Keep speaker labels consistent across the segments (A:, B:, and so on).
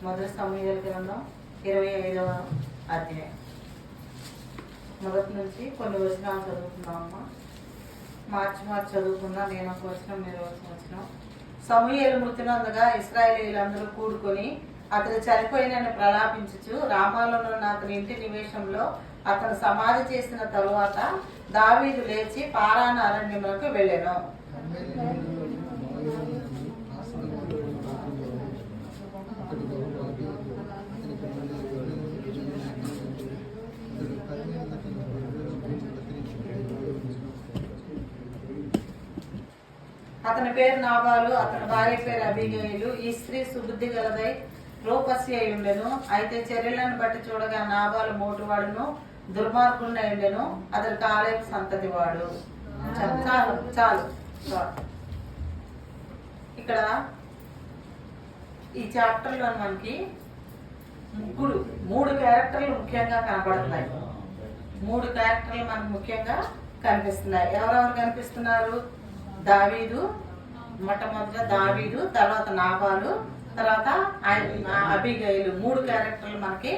A: మొదటి సమూయేలు గ్రంథం 25వ అధ్యాయం మొదటి నుంచి కొన్ని వచనాలు చదువుతున్నామమ్మా. మార్చి చదువుకున్నా. నేను ఒక వచనం, మీరు ఒక వచనం. సమూయేలు మృతినందుగా ఇశ్రాయేలీయులందరూ కూడుకొని అతడు చనిపోయినని ప్రలాపించుచు రామాలో ఉన్న అతని ఇంటి నివేశంలో అతను సమాధి చేసిన తరువాత దావీదు లేచి పారాను అరణ్యములకు వెళ్ళెను. అతని పేరు నాబాలు, అతని భార్య పేరు అబీగయిలు. ఈ స్త్రీ సుబుద్ధి గలదై రూపసి అయి ఉండెను. అయితే చర్యలను బట్టి చూడగా నాబాలు మోటువాడును దుర్మార్గుడిని ఉండెను. అతడు కాలేబు సంతతి వాడు. చాలు చాలు. ఇక్కడ ఈ చాప్టర్ లో మనకి మూడు క్యారెక్టర్లు ముఖ్యంగా కనపడుతున్నాయి. మూడు క్యారెక్టర్లు మనకు ముఖ్యంగా కనిపిస్తున్నాయి. ఎవరెవరు కనిపిస్తున్నారు? దావీదు, మొట్టమొదట దావీదు, తర్వాత నాబాలు, తర్వాత అబీగయిలు. మూడు క్యారెక్టర్లు మనకి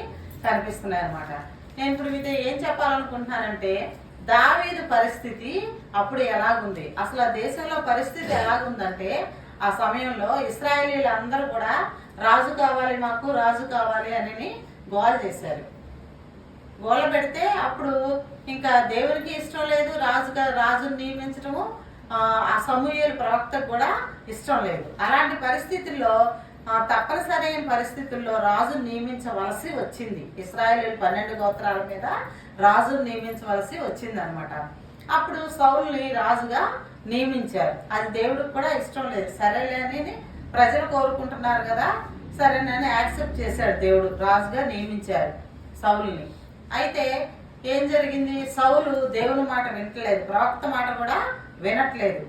A: కనిపిస్తున్నాయి అన్నమాట. నేను ఇప్పుడు మీతో ఏం చెప్పాలనుకుంటున్నానంటే, దావీదు పరిస్థితి అప్పుడు ఎలాగుంది, అసలు ఆ దేశంలో పరిస్థితి ఎలాగుందంటే, ఆ సమయంలో ఇశ్రాయేలీలు అందరూ కూడా రాజు కావాలి, మాకు రాజు కావాలి అని గోల చేశారు. గోల పెడితే అప్పుడు ఇంకా దేవునికి ఇష్టం లేదు రాజుని నియమించడము, ఆ సమూయేలు ప్రవక్తకు కూడా ఇష్టం లేదు. అలాంటి పరిస్థితుల్లో తప్పనిసరైన పరిస్థితుల్లో రాజును నియమించవలసి వచ్చింది. ఇశ్రాయేలీయులు 12 గోత్రాల మీద రాజును నియమించవలసి వచ్చింది అనమాట. అప్పుడు సౌలుని రాజుగా నియమించారు. అది దేవుడికి కూడా ఇష్టం లేదు. సరేలేని ప్రజలు కోరుకుంటున్నారు కదా, సరేనని యాక్సెప్ట్ చేశాడు దేవుడు. రాజుగా నియమించారు సౌలుని. అయితే ఏం జరిగింది? సౌలు దేవుని మాట వినట్లేదు, ప్రవక్త మాట కూడా వినట్లేదు.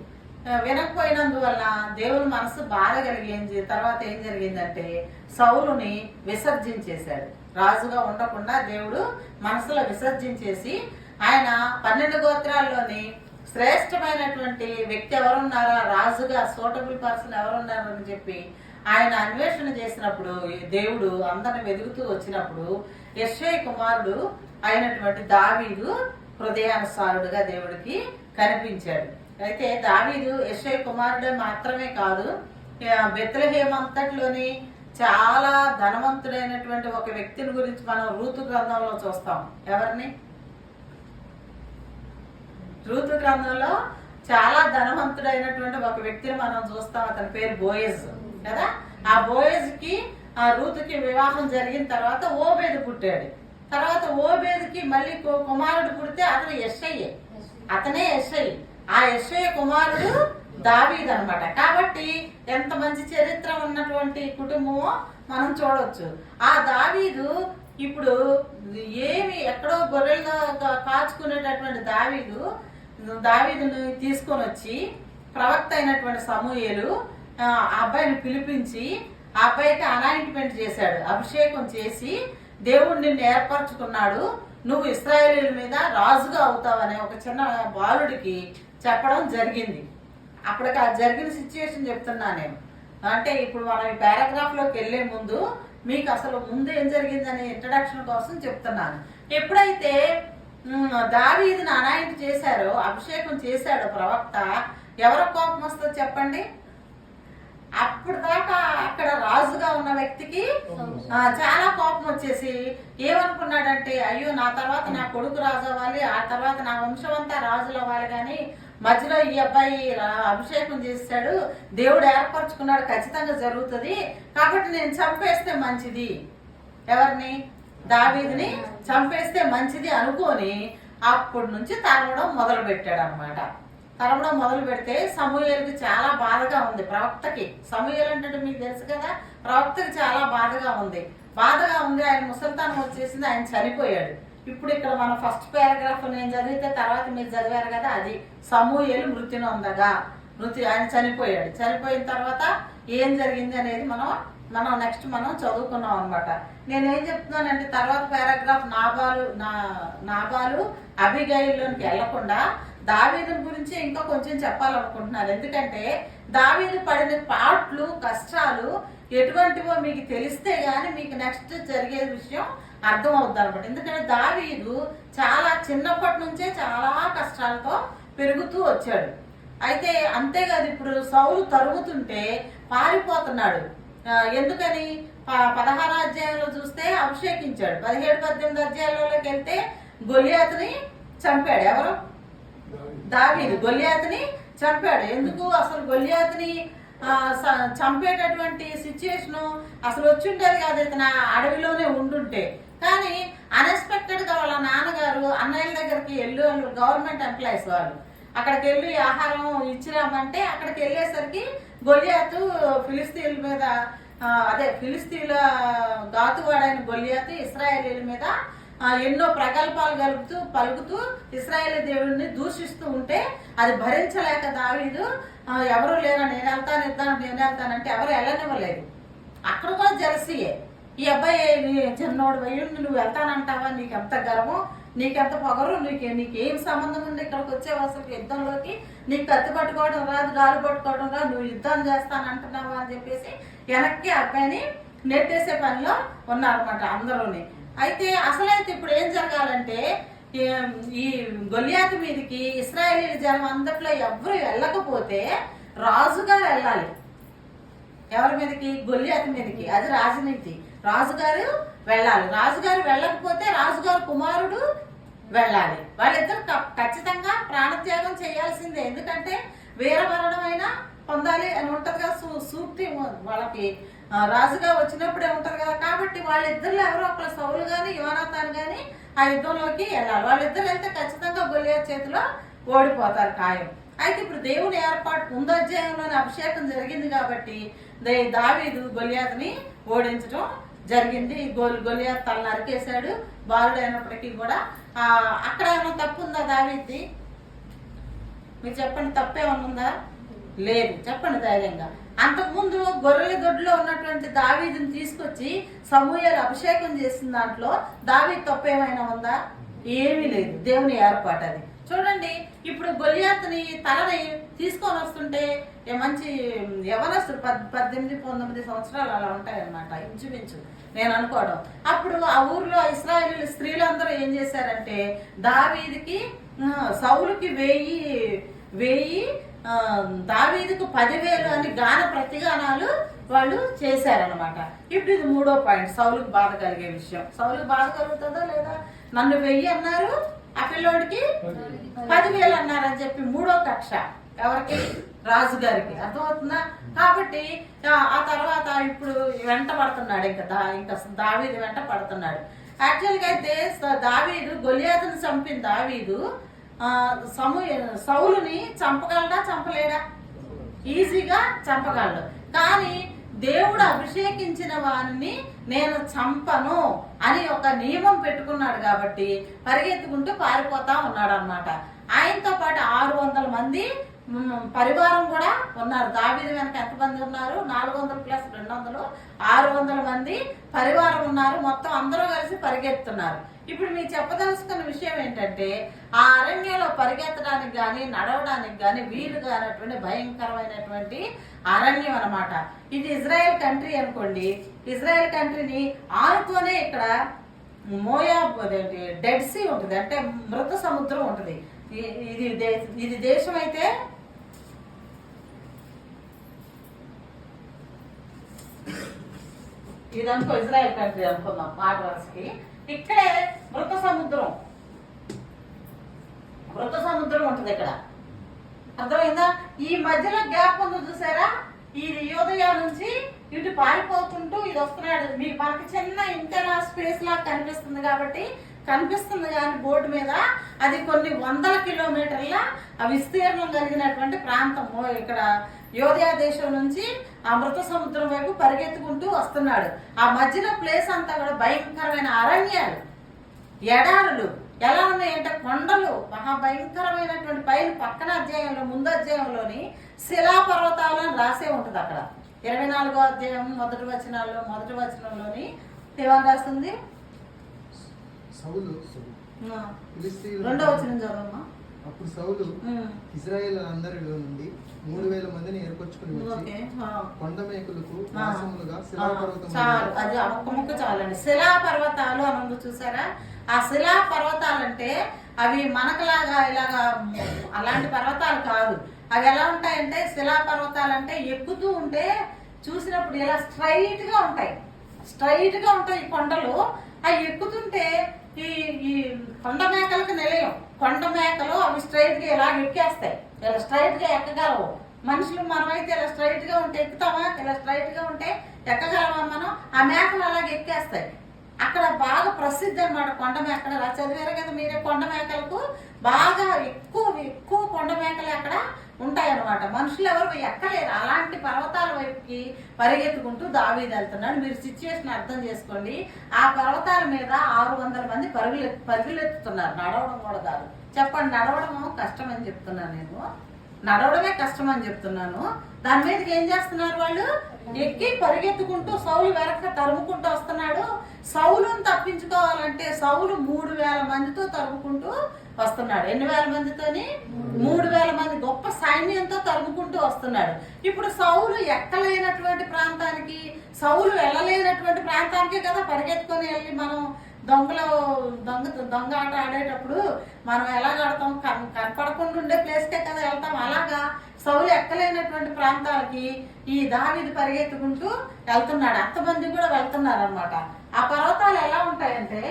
A: వినకపోయినందువల్ల దేవుని మనసు బాధ కలిగింది. తర్వాత ఏం జరిగిందంటే సౌలుని విసర్జించేశాడు. రాజుగా ఉండకుండా దేవుడు మనసులో విసర్జించేసి, ఆయన 12 గోత్రాల్లోని శ్రేష్టమైనటువంటి వ్యక్తి ఎవరున్నారా, రాజుగా సూటబుల్ పర్సన్ ఎవరున్నారు అని చెప్పి ఆయన అన్వేషణ చేసినప్పుడు, దేవుడు అందరిని వెతుకుతూ వచ్చినప్పుడు యెష్షయి కుమారుడు అయినటువంటి దావీదు హృదయానుసారుడుగా దేవుడికి కనిపించాడు. అయితే దావీదు యెష్షయి కుమారుడే మాత్రమే కాదు, బెత్లెహేము అంతట్లోని చాలా ధనవంతుడైనటువంటి ఒక వ్యక్తిని గురించి మనం రూతు గ్రంథంలో చూస్తాం. ఎవరిని? రూతు గ్రంథంలో చాలా ధనవంతుడైనటువంటి ఒక వ్యక్తిని మనం చూస్తాం. అతని పేరు బోయజ్ కదా. ఆ బోయజ్ కి ఆ రూతుకి వివాహం జరిగిన తర్వాత ఓబేదు పుట్టాడు. తర్వాత ఓబేదుకి మళ్ళీ కుమారుడు పుడితే అతను యెష్షయి, అతనే యెష్షయి. ఆ యెష్షయి కుమారుడు దావీదు అన్నమాట. కాబట్టి ఎంత మంచి చరిత్ర ఉన్నటువంటి కుటుంబమో మనం చూడవచ్చు. ఆ దావీదు ఇప్పుడు ఎక్కడో గొర్రెలు కాచుకునేటటువంటి దావీదుని తీసుకొని వచ్చి ప్రవక్త అయినటువంటి సమూయేలు ఆ అబ్బాయిని పిలిపించి ఆ అబ్బాయికి అనాయింట్మెంట్ చేశాడు, అభిషేకం చేసి దేవుడు నిన్ను ఏర్పరచుకున్నాడు, నువ్వు ఇశ్రాయేలీయుల మీద రాజుగా అవుతావనే ఒక చిన్న బాలుడికి చెప్పడం జరిగింది. అప్పటికి ఆ జరిగిన సిచ్యుయేషన్ చెప్తున్నా నేను. అంటే ఇప్పుడు మనం ఈ పారాగ్రాఫ్ లోకి వెళ్లే ముందు మీకు అసలు ముందు ఏం జరిగిందనే ఇంట్రడక్షన్ కోసం చెప్తున్నాను. ఎప్పుడైతే దావీదుని అనాయింట్ చేశారో, అభిషేకం చేశాడో ప్రవక్త, ఎవరో కోపం వస్తుందో చెప్పండి? అప్పుడు దాకా అక్కడ రాజుగా ఉన్న వ్యక్తికి చాలా కోపం వచ్చేసి ఏమనుకున్నాడంటే, అయ్యో నా తర్వాత నా కొడుకు రాజు అవ్వాలి, ఆ తర్వాత నా వంశం అంతా రాజులు అవ్వాలి, కానీ మధ్యలో ఈ అబ్బాయి అభిషేకం చేశాడు, దేవుడు ఏర్పరచుకున్నాడు, ఖచ్చితంగా జరుగుతుంది, కాబట్టి నేను చంపేస్తే మంచిది. ఎవరిని? దావీదుని చంపేస్తే మంచిది అనుకొని అప్పటి నుంచి తరవడం మొదలు పెట్టాడు అనమాట. తరవడం మొదలు పెడితే సమూయేలుకి చాలా బాధగా ఉంది. ప్రవక్తకి, సమూయేలు అంటే మీకు తెలుసు కదా, ప్రవక్తకి చాలా బాధగా ఉంది. ఆయన ముసలితనం వచ్చేసింది, ఆయన చనిపోయాడు. ఇప్పుడు ఇక్కడ మన ఫస్ట్ పారాగ్రాఫ్ నేను చదివితే తర్వాత మీరు చదివారు కదా, అది సమూయేలు మృతి నొందగా, ఆయన చనిపోయాడు. చనిపోయిన తర్వాత ఏం జరిగింది అనేది మనం నెక్స్ట్ చదువుకున్నాం అనమాట. నేనేం చెప్తున్నానంటే, తర్వాత పారాగ్రాఫ్ నాబాలు అబీగయిల్లోనికి వెళ్లకుండా దావీదు గురించి ఇంకా కొంచెం చెప్పాలనుకుంటున్నాను. ఎందుకంటే దావీదు పడిన పాటలు కష్టాలు ఎటువంటివో మీకు తెలిస్తే గానీ మీకు నెక్స్ట్ జరిగే విషయం అర్థం అవుతుంది అనమాట. ఎందుకంటే దావీదు చాలా చిన్నప్పటి నుంచే చాలా కష్టాలతో పెరుగుతూ వచ్చాడు. అయితే అంతేకాదు, ఇప్పుడు సౌలు తరుగుతుంటే పారిపోతున్నాడు. ఎందుకని 16 అధ్యాయంలో చూస్తే అభిషేకించాడు. 17-18 అధ్యాయంలోకి వెళ్తే గొలియాతుని చంపాడు. ఎవరు? దావీదు గొలియాతుని చంపాడు. ఎందుకు అసలు గొలియాతుని చంపేటటువంటి సిచ్యువేషన్ అసలు వచ్చిండేది కాదు ఇతను అడవిలోనే ఉండుంటే. కానీ అన్ఎక్స్పెక్టెడ్ గా వాళ్ళ నాన్నగారు అన్నయ్యల దగ్గరికి గవర్నమెంట్ ఎంప్లాయీస్ వాళ్ళు అక్కడికి వెళ్ళి ఆహారం ఇచ్చిరామంటే అక్కడికి వెళ్ళేసరికి గొలియాతు ఫిలిస్తీన్ల మీద ఫిలిస్తీన్ల గాతువాడైన గొలియాతు ఇశ్రాయేలీల మీద ఎన్నో ప్రగల్భాలు పలుకుతూ ఇశ్రాయేలీ దేవుడిని దూషిస్తూ ఉంటే అది భరించలేక దావీదు ఎవరు లేరా, నేను వెళ్తానంటే ఎవరు వెళ్ళనివ్వలేదు. అక్కడ కూడా జలసీయే. ఈ అబ్బాయి చిన్నోడు వయ్యుండి నువ్వు వెళ్తానంటావా, నీకెంత గర్వం, నీకెంత పొగరు, నీకేం సంబంధం ఉంది ఇక్కడికి వచ్చేవా, అసలు యుద్ధంలోకి నీకు కత్తి పట్టుకోవడం రాదు, గాలి పట్టుకోవడం రాదు, నువ్వు యుద్ధం చేస్తానంటున్నావా అని చెప్పేసి వెనక్కి అబ్బాయిని నెట్టేసే పనిలో ఉన్నారన్నమాట అందరూని. అయితే అసలైతే ఇప్పుడు ఏం జరగాలంటే ఈ గొలియాతు మీదకి ఇశ్రాయేలీ జనం అందట్లో ఎవరు వెళ్ళకపోతే రాజుగారు వెళ్ళాలి. ఎవరి మీదకి? గొలియాతు మీదకి. అది రాజనీతి. రాజుగారు వెళ్ళాలి. రాజుగారు వెళ్ళకపోతే రాజుగారు కుమారుడు వెళ్ళాలి. వాళ్ళిద్దరు ఖచ్చితంగా ప్రాణత్యాగం చేయాల్సిందే. ఎందుకంటే వీరమరణమైన పొందాలి అని ఉంటది కదా, సూక్తి వాళ్ళకి రాజుగా వచ్చినప్పుడే ఉంటది కదా. కాబట్టి వాళ్ళిద్దరిలో ఎవరో ఒకరు సౌలు గాని యోనాతాను గాని ఆ యుద్ధంలోకి వెళ్ళాలి. వాళ్ళిద్దరు వెళ్తే ఖచ్చితంగా గొలియాతు చేతిలో ఓడిపోతారు ఖాయం. అయితే ఇప్పుడు దేవుని ఏర్పాటు ముందు అధ్యాయంలోని అభిషేకం జరిగింది కాబట్టి దావీదు గొలియాతుని ఓడించడం జరిగింది. గొలియాతు తల నరికేశాడు బాలుడైనప్పటికీ కూడా. అక్కడ ఏమైనా తప్పు ఉందా దావీదుది? మీరు చెప్పండి, తప్పేమన్నా ఉందా? లేదు. చెప్పండి ధైర్యంగా. అంతకుముందు గొర్రెల దొడ్లో ఉన్నటువంటి దావీదుని తీసుకొచ్చి సమూయేలు అభిషేకం చేసిన దాంట్లో దావీదు తప్పేమైనా ఉందా? ఏమీ లేదు. దేవుని ఏర్పాటు అది. చూడండి, ఇప్పుడు గొలియాతుని తలని తీసుకొని వస్తుంటే మంచి యవనస్తుడు 18-19 సంవత్సరాలు అలా ఉంటాయన్నమాట ఇంచుమించు నేను అనుకోవడం. అప్పుడు ఆ ఊర్లో ఇశ్రాయేలీయుల స్త్రీలందరూ ఏం చేశారంటే దావీదుకి సౌలుకి 1000 దావీదుకు 10,000 అని గాన ప్రతిగానాలు వాళ్ళు చేశారనమాట. ఇప్పుడు ఇది 3వ పాయింట్, సౌలుకు బాధ కలిగే విషయం. సౌలుకు బాధ కలుగుతుందా లేదా? నన్ను 1000 అన్నారు, ఆ పిల్లోడికి 10,000 అన్నారని చెప్పి 3వ కక్ష ఎవరికి? రాజుగారికి. అర్థమవుతుందా? కాబట్టి ఆ తర్వాత ఇప్పుడు వెంట పడుతున్నాడు, ఇంకా దావీదు వెంట పడుతున్నాడు. యాక్చువల్గా అయితే దావీదు గొలియాతుని చంపిన దావీదు సౌలుని చంపగలడా చంపలేడా? ఈజీగా చంపగలడు. కానీ దేవుడు అభిషేకించిన వారిని నేను చంపను అని ఒక నియమం పెట్టుకున్నాడు కాబట్టి పరిగెత్తుకుంటూ పారిపోతా ఉన్నాడు అనమాట. ఆయనతో పాటు 600 మంది పరివారం కూడా ఉన్నారు. దావీదు వెనక ఎంతమంది ఉన్నారు? 400+200 600 మంది పరివారం ఉన్నారు. మొత్తం అందరూ కలిసి పరిగెత్తున్నారు. ఇప్పుడు మీకు చెప్పదలుచుకున్న విషయం ఏంటంటే ఆ అరణ్యంలో పరిగెత్తడానికి కానీ నడవడానికి కానీ వీలు కానటువంటి భయంకరమైనటువంటి అరణ్యం అనమాట. ఇది ఇజ్రాయెల్ కంట్రీ అనుకోండి. ఇజ్రాయెల్ కంట్రీని ఆనుతోనే ఇక్కడ మోయాబ్ డెడ్ సీ ఉంటుంది, అంటే మృత సముద్రం ఉంటుంది. ఇది దేశం అయితే ఇదనుకో ఇజ్రాయెల్ కంట్రీ అనుకుందాం మాట వరుసకి. ఇక్కడే మృత సముద్రం ఉంటుంది ఇక్కడ. అర్థమైందా? ఈ మధ్యలో గ్యాప్ ఉంది చూసారా? ఈ యోదయ నుంచి ఇటు పారిపోతుంటూ ఇది వస్తున్నాడు. మనకి చిన్న ఇంటర్నల్ స్పేస్ లాగా కనిపిస్తుంది కాబట్టి కనిపిస్తుంది, కానీ బోర్డు మీద అది కొన్ని 100 కిలోమీటర్ల విస్తీర్ణం కలిగినటువంటి ప్రాంతము. ఇక్కడ యోదయ దేశం నుంచి ఆ మృత సముద్రం వైపు పరిగెత్తుకుంటూ వస్తున్నాడు. ఆ మధ్యలో ప్లేస్ అంతా కూడా భయంకరమైన అరణ్యాలు, ఎడారులు ఎలా ఉన్నాయంటే కొండలు, మహాభయంకరమైనటువంటి పైన పక్కన అధ్యాయంలో ముందు అధ్యాయంలోని శిలాపర్వతాలను రాసే ఉంటుంది. అక్కడ 24వ అధ్యాయం మొదటి వచనంలోని ఏమని రాస్తుంది?
B: 2వ వచనం
A: చదవమ్మా.
B: అప్పుడు సౌలు ఇజ్రాయేల్ అందరిలో నుండి 3,000 మందిని ఏర్పరచుకుని వచ్చి కొండ మేకులకు వాసములుగా శిలాపర్వతం.
A: చాలు, అది ఒక్క ముక్క చాలండి. శిలా పర్వతాలు అని ఉంది చూసారా? ఆ శిలా పర్వతాలు అంటే అవి మనకులాగా ఇలాగా అలాంటి పర్వతాలు కాదు. అవి ఎలా ఉంటాయంటే శిలా పర్వతాలు అంటే ఎక్కుతూ ఉంటే చూసినప్పుడు ఇలా స్ట్రైట్ గా ఉంటాయి, స్ట్రైట్ గా ఉంటాయి ఈ కొండలు. అవి ఎక్కుతుంటే ఈ ఈ కొండ మేకలకు నిలయం. కొండ మేకలు అవి స్ట్రైట్ గా ఇలా ఎక్కేస్తాయి, ఇలా స్ట్రైట్ గా ఎక్కగలవు. మనుషులు మనమైతే ఇలా స్ట్రైట్ గా ఉంటే ఎక్కుతామా? ఇలా స్ట్రైట్ గా ఉంటే ఎక్కగలమా మనం? ఆ మేకలు అలాగే ఎక్కేస్తాయి. అక్కడ బాగా ప్రసిద్ధి అన్నమాట కొండ మేకలు. అలా చదివారు కదా మీరే, కొండ మేకలకు బాగా ఎక్కువ ఎక్కువ కొండ మేకలు అక్కడ ఉంటాయి అన్నమాట. మనుషులు ఎవరు ఎక్కలేరు. అలాంటి పర్వతాల వైపుకి పరిగెత్తుకుంటూ దావీదు వెళ్తున్నాడు. మీరు సిచ్యువేషన్ అర్థం చేసుకోండి. ఆ పర్వతాల మీద 600 మంది పరుగులెత్తుతున్నారు, నడవడం కూడా కాదు. చెప్పండి, నడవడము కష్టం అని చెప్తున్నాను నేను, నడవడమే కష్టం అని చెప్తున్నాను. దాని మీదకి ఏం చేస్తున్నారు వాళ్ళు? ఎక్కి పరిగెత్తుకుంటూ సౌలు వెనక తరుముకుంటూ వస్తున్నాడు. సౌలును తప్పించుకోవాలంటే సౌలు 3,000 మందితో తరుముకుంటూ వస్తున్నాడు. ఎన్ని వేల మందితోని? 3,000 మంది గొప్ప సైన్యంతో తరుముకుంటూ వస్తున్నాడు. ఇప్పుడు సౌలు ఎక్కలేనటువంటి ప్రాంతానికి, సౌలు వెళ్ళలేనటువంటి ప్రాంతానికే కదా పరిగెత్తుకొని వెళ్ళి మనం దొంగ ఆట ఆడేటప్పుడు మనం ఎలా ఆడతాం? కనపడకుండా ఉండే ప్లేస్కే కదా వెళ్తాం. అలాగా సౌలు ఎక్కలేనటువంటి ప్రాంతాలకి ఈ దావీదు పరిగెత్తుకుంటూ వెళ్తున్నాడు. అంతమంది కూడా వెళ్తున్నారు అనమాట. ఆ పర్వతాలు ఎలా ఉంటాయంటే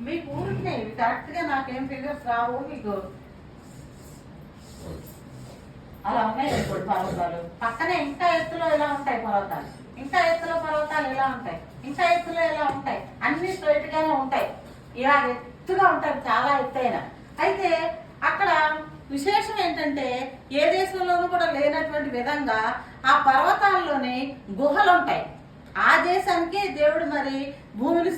A: మీకు ఊరికి కరెక్ట్ గా నాకేం ఫిగర్స్ రావు, మీకు అలా ఉన్నాయి ఇప్పుడు పర్వతాలు. పక్కనే ఇంకా ఎత్తులో ఎలా ఉంటాయి పర్వతాలు, ఇంకా ఎత్తులో పర్వతాలు ఎలా ఉంటాయి, ఇంకా ఎత్తులో ఎలా ఉంటాయి, అన్ని స్ట్రైట్ గానే ఉంటాయి. ఇలా ఎత్తుగా ఉంటాయి, చాలా ఎత్తైన. అయితే అక్కడ విశేషం ఏంటంటే ఏ దేశంలోనూ కూడా లేనటువంటి విధంగా ఆ పర్వతాల్లోని గుహలు ఉంటాయి. ఆ దేశానికి దేవుడు మరి భూమిని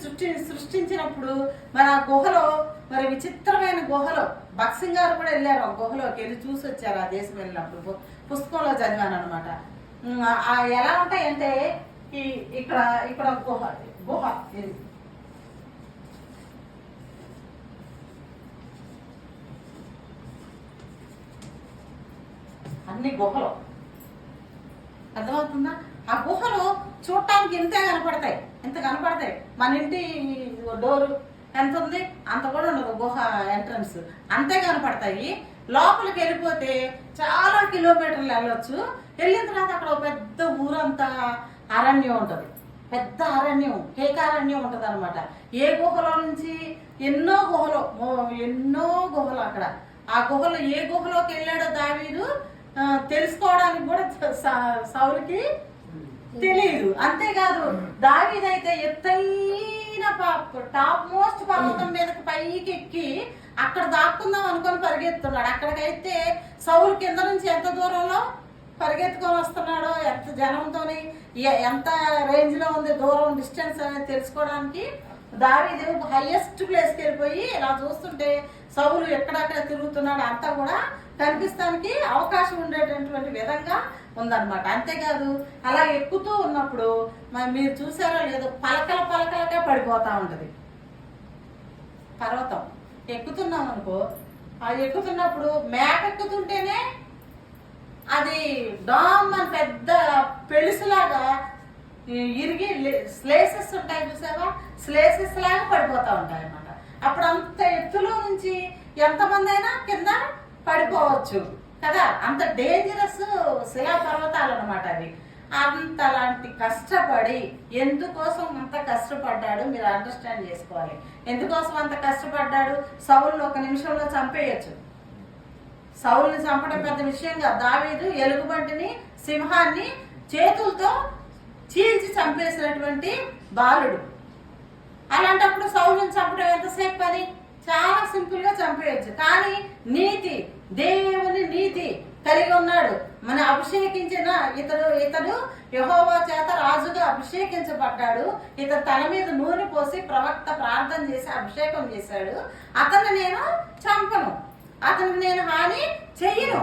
A: సృష్టించినప్పుడు మరి ఆ గుహలో మరి విచిత్రమైన గుహలో భక్సింగ్ గారు కూడా వెళ్ళారు. ఆ గుహలోకి వెళ్ళి చూసి వచ్చారు. ఆ దేశం వెళ్ళినప్పుడు పుస్తకంలో చదివాను అనమాట. ఎలా ఉంటాయంటే ఇక్కడ ఇక్కడ గుహ గుహ ఇది అన్ని గుహలు, అర్థమవుతుందా? ఆ గుహలు చూడటానికి ఇంత కనపడతాయి. మన ఇంటి డోరు ఎంత ఉంది అంత కూడా ఉండదు, గుహ ఎంట్రన్స్ అంతే కనపడతాయి. లోపలికి వెళ్ళిపోతే చాలా కిలోమీటర్లు వెళ్ళొచ్చు. వెళ్ళిన తర్వాత అక్కడ పెద్ద ఊరంతా అరణ్యం ఉంటుంది, పెద్ద అరణ్యం, కేకారణ్యం ఉంటుంది అనమాట. ఏ గుహలో నుంచి ఎన్నో గుహలు అక్కడ. ఆ గుహలో ఏ గుహలోకి వెళ్ళాడో దావీదు తెలుసుకోవడానికి కూడా సౌలుకి తెలియదు. అంతేకాదు దావీదైతే ఎత్తైన టాప్ మోస్ట్ పర్వతం మీదకి పైకి ఎక్కి అక్కడ దాక్కుందాం అనుకొని పరిగెత్తున్నాడు. అక్కడికైతే సౌలు కింద నుంచి ఎంత దూరంలో పరిగెత్తుకొని వస్తున్నాడో, ఎంత జనంతోని ఎంత రేంజ్ లో ఉంది దూరం డిస్టెన్స్ అనేది తెలుసుకోవడానికి దావీదు హైయెస్ట్ ప్లేస్కి వెళ్ళిపోయి ఇలా చూస్తుంటే సౌలు ఎక్కడక్కడ తిరుగుతున్నాడు అంతా కూడా కనిపిస్తానికి అవకాశం ఉండేటటువంటి విధంగా ఉందన్నమాట. అంతేకాదు అలా ఎక్కుతూ ఉన్నప్పుడు మీరు చూసారో లేదో పలకలగా పడిపోతా ఉంటది పర్వతం. ఎక్కుతున్నాం అనుకో, అది ఎక్కుతున్నప్పుడు మ్యాప్ ఎక్కుతుంటేనే అది డామ్ అని పెద్ద పెళుసులాగా ఇరిగి స్లేసెస్ ఉంటాయి చూసావా, స్లేసెస్ లాగా పడిపోతా ఉంటాయి అన్నమాట. అప్పుడు అంత ఎత్తులో నుంచి ఎంతమంది అయినా కింద పడిపోవచ్చు కదా, అంత డేంజరస్ శిలా పర్వతాలు అనమాట అవి. అంతలాంటి కష్టపడి ఎందుకోసం అంత కష్టపడ్డాడు మీరు అండర్స్టాండ్ చేసుకోవాలి. ఎందుకోసం అంత కష్టపడ్డాడు? సౌలుని ఒక నిమిషంలో చంపేయచ్చు. సౌలుని చంపడం పెద్ద విషయంగా, దావీదు ఎలుగుబంటిని సింహాన్ని చేతులతో చీల్చి చంపేసినటువంటి బాలుడు. అలాంటప్పుడు సౌలుని చంపడం ఎంతసేపు పని? చాలా సింపుల్ గా చంపేయచ్చు. కానీ నీతి, దేవుని నీతి కలిగి ఉన్నాడు. మన అభిషేకించిన ఇతడు యెహోవా చేత రాజుగా అభిషేకించబడ్డాడు. ఇతడు తల మీద నూనె పోసి ప్రవక్త ప్రార్థన చేసి అభిషేకం చేశాడు. అతన్ని నేను చంపను, అతనికి నేను హాని చెయ్యను.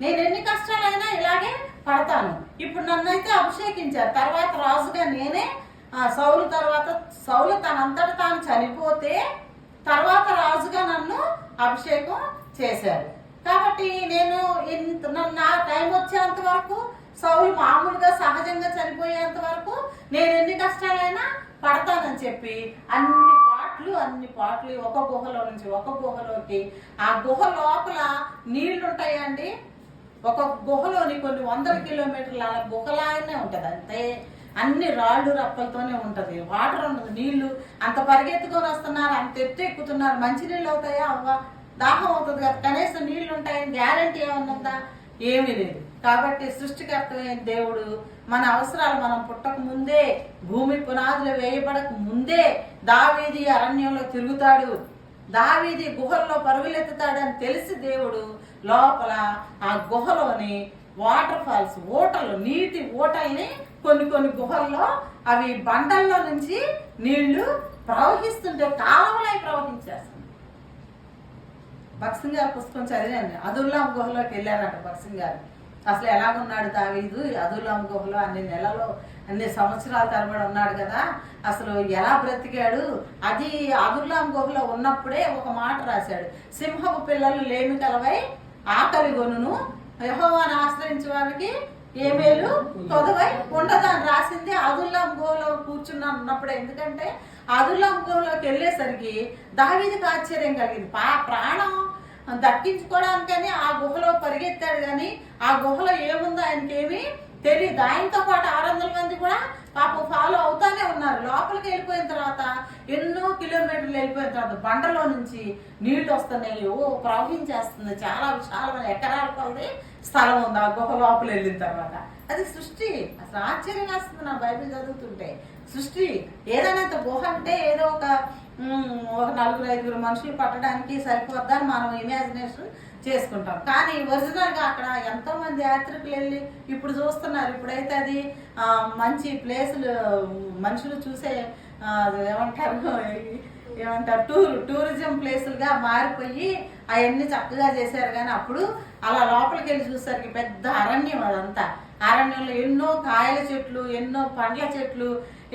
A: నేను ఎన్ని కష్టాలైనా ఇలాగే పడతాను. ఇప్పుడు నన్నైతే అభిషేకించారు, తర్వాత రాజుగా నేనే. సౌలు తర్వాత సౌలు తనంతట తాను చనిపోతే తర్వాత రాజుగా నన్ను అభిషేకం చేశారు. కాబట్టి నేను నా టైం వచ్చేంత వరకు, సౌలు మామూలుగా సహజంగా చనిపోయేంత వరకు నేను ఎన్ని కష్టాలైనా పడతానని చెప్పి అన్ని పాటలు ఒక గుహలో నుంచి ఒక గుహలోకి, ఆ గుహ లోపల నీళ్లు ఉంటాయండి. ఒక గుహలోని కొన్ని వందల కిలోమీటర్ల అలా గుహలాగానే ఉంటది, అంతే అన్ని రాళ్ళు రప్పలతోనే ఉంటది, వాటర్ ఉండదు, నీళ్లు అంత పరిగెత్తుకొని వస్తున్నారు, అంత ఎత్తు ఎక్కుతున్నారు, మంచి నీళ్ళు అవుతాయా? అవ్వ, దాహం అవుతుంది కదా, కనీసం నీళ్లు ఉంటాయని గ్యారంటీ ఏమన్నా ఉందా? ఏమీ లేదు. కాబట్టి సృష్టికర్తమైన దేవుడు మన అవసరాలు మనం పుట్టక ముందే, భూమి పునాదులు వేయబడక ముందే దావీది అరణ్యంలో తిరుగుతాడు, దావీది గుహల్లో పరుగులెత్తుతాడు అని తెలిసి దేవుడు లోపల ఆ గుహలోని వాటర్ ఫాల్స్, ఊటలు, నీటి ఊటల్ని కొన్ని గుహల్లో అవి బండల్లో నుంచి నీళ్లు ప్రవహిస్తుంటే కాలువలై ప్రవహించేస్తుంది. భక్సింగ్ గారు పుస్తకం చదివాను. అదుల్లాం గుహలోకి వెళ్ళారంట భక్సింగ్ గారు. అసలు ఎలాగున్నాడు దావీదు అదుల్లాం గుహలో అన్ని నెలలో అన్ని సంవత్సరాల తరబడి ఉన్నాడు కదా, అసలు ఎలా బ్రతికాడు? అది అదుల్లాం గుహలో ఉన్నప్పుడే ఒక మాట రాశాడు, సింహపు పిల్లలు లేమి కలవై ఆకలి గొనును, యెహోవాను ఆశ్రయించే వారికి ఏ మేలు కొదవై ఉండదని రాసింది అదుల్లాం గుహలో కూర్చున్నప్పుడు. ఎందుకంటే అదుల్లాం గుహలోకి వెళ్ళేసరికి దావీదుకి ఆశ్చర్యం కలిగింది. ప్రాణం దక్కించుకోవడానికని ఆ గుహలో పరిగెత్తాడు, కానీ ఆ గుహలో ఏముందో ఆయనకి ఏమీ తెలియదు. ఆయనతో పాటు 600 మంది కూడా పాపం ఫాలో అవుతానే ఉన్నారు. లోపలికి వెళ్ళిపోయిన తర్వాత ఎన్నో కిలోమీటర్లు వెళ్ళిపోయిన తర్వాత బండలో నుంచి నీళ్లు వస్తున్నాయి, ప్రవహించేస్తుంది, చాలా విశాలమైన ఎకరాల కొలది స్థలం ఉంది ఆ గుహ లోపల వెళ్ళిన తర్వాత. అది సృష్టి. అసలు ఆశ్చర్యం వేస్తుంది నా బైబిల్ చదువుతుంటే. సృష్టి ఏదైనా గుహ అంటే ఏదో ఒక 4-5 మనుషులు పట్టడానికి సరిపోద్దా మనం ఇమాజినేషన్ చేసుకుంటాం, కానీ ఒరిజినల్ గా అక్కడ ఎంతో మంది యాత్రికులు వెళ్ళి ఇప్పుడు చూస్తున్నారు. ఇప్పుడైతే అది మంచి ప్లేసులు, మనుషులు చూసే ఏమంటారు టూరిజం ప్లేసులుగా మారిపోయి అవన్నీ చక్కగా చేశారు. కానీ అప్పుడు అలా లోపలికి వెళ్ళి చూసరికి పెద్ద అరణ్యం, అదంతా అరణ్యంలో ఎన్నో కాయల చెట్లు, ఎన్నో పండ్ల చెట్లు,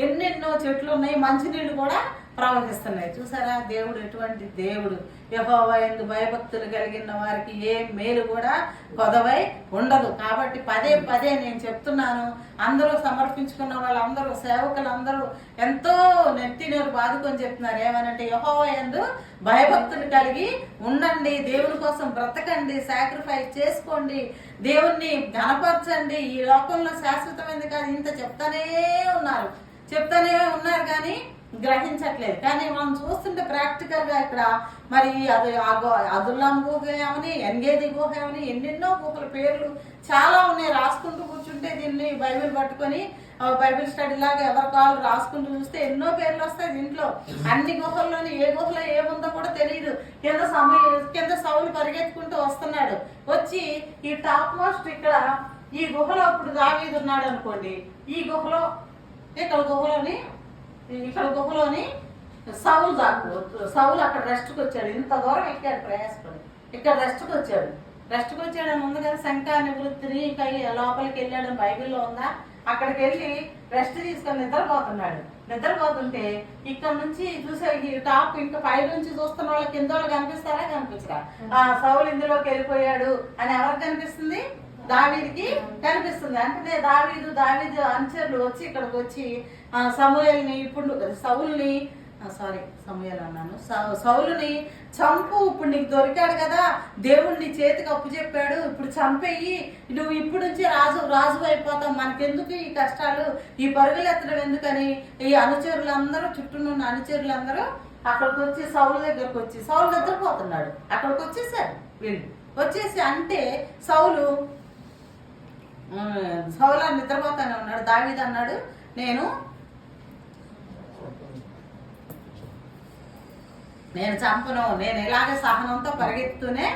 A: ఎన్నెన్నో చెట్లు ఉన్నాయి, మంచినీళ్ళు కూడా ప్రవహిస్తున్నాయి. చూసారా దేవుడు ఎటువంటి దేవుడు? యెహోవా యందు భయభక్తులు కలిగిన వారికి ఏ మేలు కూడా కొదవై ఉండదు. కాబట్టి పదే నేను చెప్తున్నాను, అందరూ సమర్పించుకున్న వాళ్ళందరూ, సేవకులందరూ ఎంతో నెత్తినోరు బాదుకొని చెప్తున్నారు. ఏమనంటే యెహోవా యందు భయభక్తులు కలిగి ఉండండి, దేవుని కోసం బ్రతకండి, సాక్రిఫైస్ చేసుకోండి, దేవుణ్ణి ఘనపరచండి, ఈ లోకంలో శాశ్వతమైనది కాదు. ఇంత చెప్తానే ఉన్నారు కానీ గ్రహించట్లేదు. కానీ మనం చూస్తుంటే ప్రాక్టికల్ గా ఇక్కడ మరి అది అదుల్లాం గుహ ఏమని, ఎన్గేది గుహ ఏమని, ఎన్నెన్నో గుహల పేర్లు చాలా ఉన్నాయి. రాసుకుంటూ కూర్చుంటే దీన్ని బైబిల్ పట్టుకొని బైబిల్ స్టడీ లాగా ఎవరి కాళ్ళు రాసుకుంటూ చూస్తే ఎన్నో పేర్లు వస్తాయి దీంట్లో. అన్ని గుహల్లోని ఏ గుహలో ఏముందో కూడా తెలియదు. కింద సౌలు పరిగెత్తుకుంటూ వస్తున్నాడు, వచ్చి ఈ టాప్ మోస్ట్ ఇక్కడ ఈ గుహలో ఇప్పుడు దావీదు ఉన్నాడు అనుకోండి, ఈ గుహలో ఇక్కడ గుహలోని సౌలు అక్కడ రెస్ట్కి వచ్చాడు. ఇంత దూరం ఎక్కాడు ప్రయాసపడి, ఇక్కడ రెస్ట్కి వచ్చాడు అని ఉంది కదా. శంఖ నివృత్తిని లోపలికి వెళ్ళాడు బైబిల్లో ఉందా? అక్కడికి వెళ్ళి రెస్ట్ తీసుకొని నిద్రపోతుంటే ఇక్కడ నుంచి చూసే ఈ టాప్ ఇంకా పై నుంచి చూస్తున్న వాళ్ళకి కింద వాళ్ళు కనిపిస్తారా? ఆ సౌలు ఇందులోకి వెళ్ళిపోయాడు అని ఎవరికి కనిపిస్తుంది? దావీదుకి కనిపిస్తుంది. అంటే దావీదు అనుచరులు వచ్చి ఇక్కడికి వచ్చి సమూయేలుని, ఇప్పుడు సౌలుని చంపు, ఇప్పుడు నీకు దొరికాడు కదా, దేవుణ్ణి చేతికి అప్పు చెప్పాడు, ఇప్పుడు చంపేయి, నువ్వు ఇప్పుడు నుంచి రాజు అయిపోతావు, మనకెందుకు ఈ కష్టాలు, ఈ పరుగులు ఎత్తడం ఎందుకని ఈ అనుచరులందరూ, చుట్టూనున్న అనుచరులందరూ అక్కడికి వచ్చి సౌలు దగ్గరకు వచ్చి, సౌలు నిద్రపోతున్నాడు, అక్కడికి వచ్చేసారు వీళ్ళు. వచ్చేసి అంటే సౌలు నిద్రపోతానే ఉన్నాడు. దావీదు అన్నాడు, నేను చంపను, నేను ఇలాగే సహనంతో పరిగెత్తుతూనే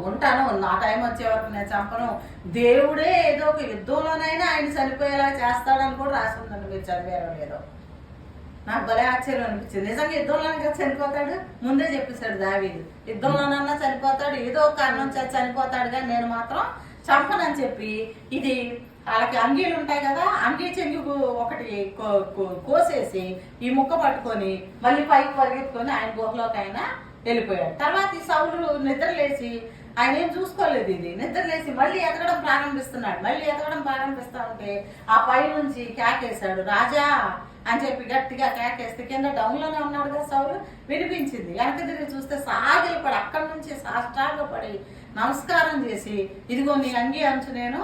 A: ఉంటాను, నా టైం వచ్చే వరకు నేను చంపను, దేవుడే ఏదో ఒక యుద్ధంలోనైనా ఆయన చనిపోయేలా చేస్తాడని కూడా రాసి ఉందండి. మీరు చదివారో లేదో, నాకు భలే ఆశ్చర్యం అనిపించింది. నిజంగా యుద్ధంలోనే చనిపోతాడు, ముందే చెప్పేశాడు దావీదు, యుద్ధంలోనన్నా చనిపోతాడు, ఏదో ఒక కారణం చనిపోతాడు, కానీ నేను మాత్రం చంపనని చెప్పి ఇది వాళ్ళకి అంగీలు ఉంటాయి కదా, అంగీ చెంగు ఒకటి కోసేసి ఈ ముక్క పట్టుకొని మళ్ళీ పైకి పరిగెత్తుకొని ఆయన గుహలోకి ఆయన వెళ్ళిపోయాడు. తర్వాత ఈ సౌలు నిద్రలేసి, ఆయన ఏం చూసుకోలేదు, ఇది నిద్రలేసి మళ్ళీ ఎదగడం ప్రారంభిస్తున్నాడు. మళ్ళీ ఎదగడం ప్రారంభిస్తా ఉంటే ఆ పై నుంచి కేకేశాడు, రాజా అని చెప్పి గట్టిగా కేకేస్తే కింద డౌన్లోనే ఉన్నాడు కదా సౌలు, వినిపించింది. వెనక తిరిగి చూస్తే సాగిలి పడి అక్కడి నుంచి సాష్టాంగపడి నమస్కారం చేసి, ఇదిగో నీ అంగీ అంచు నేను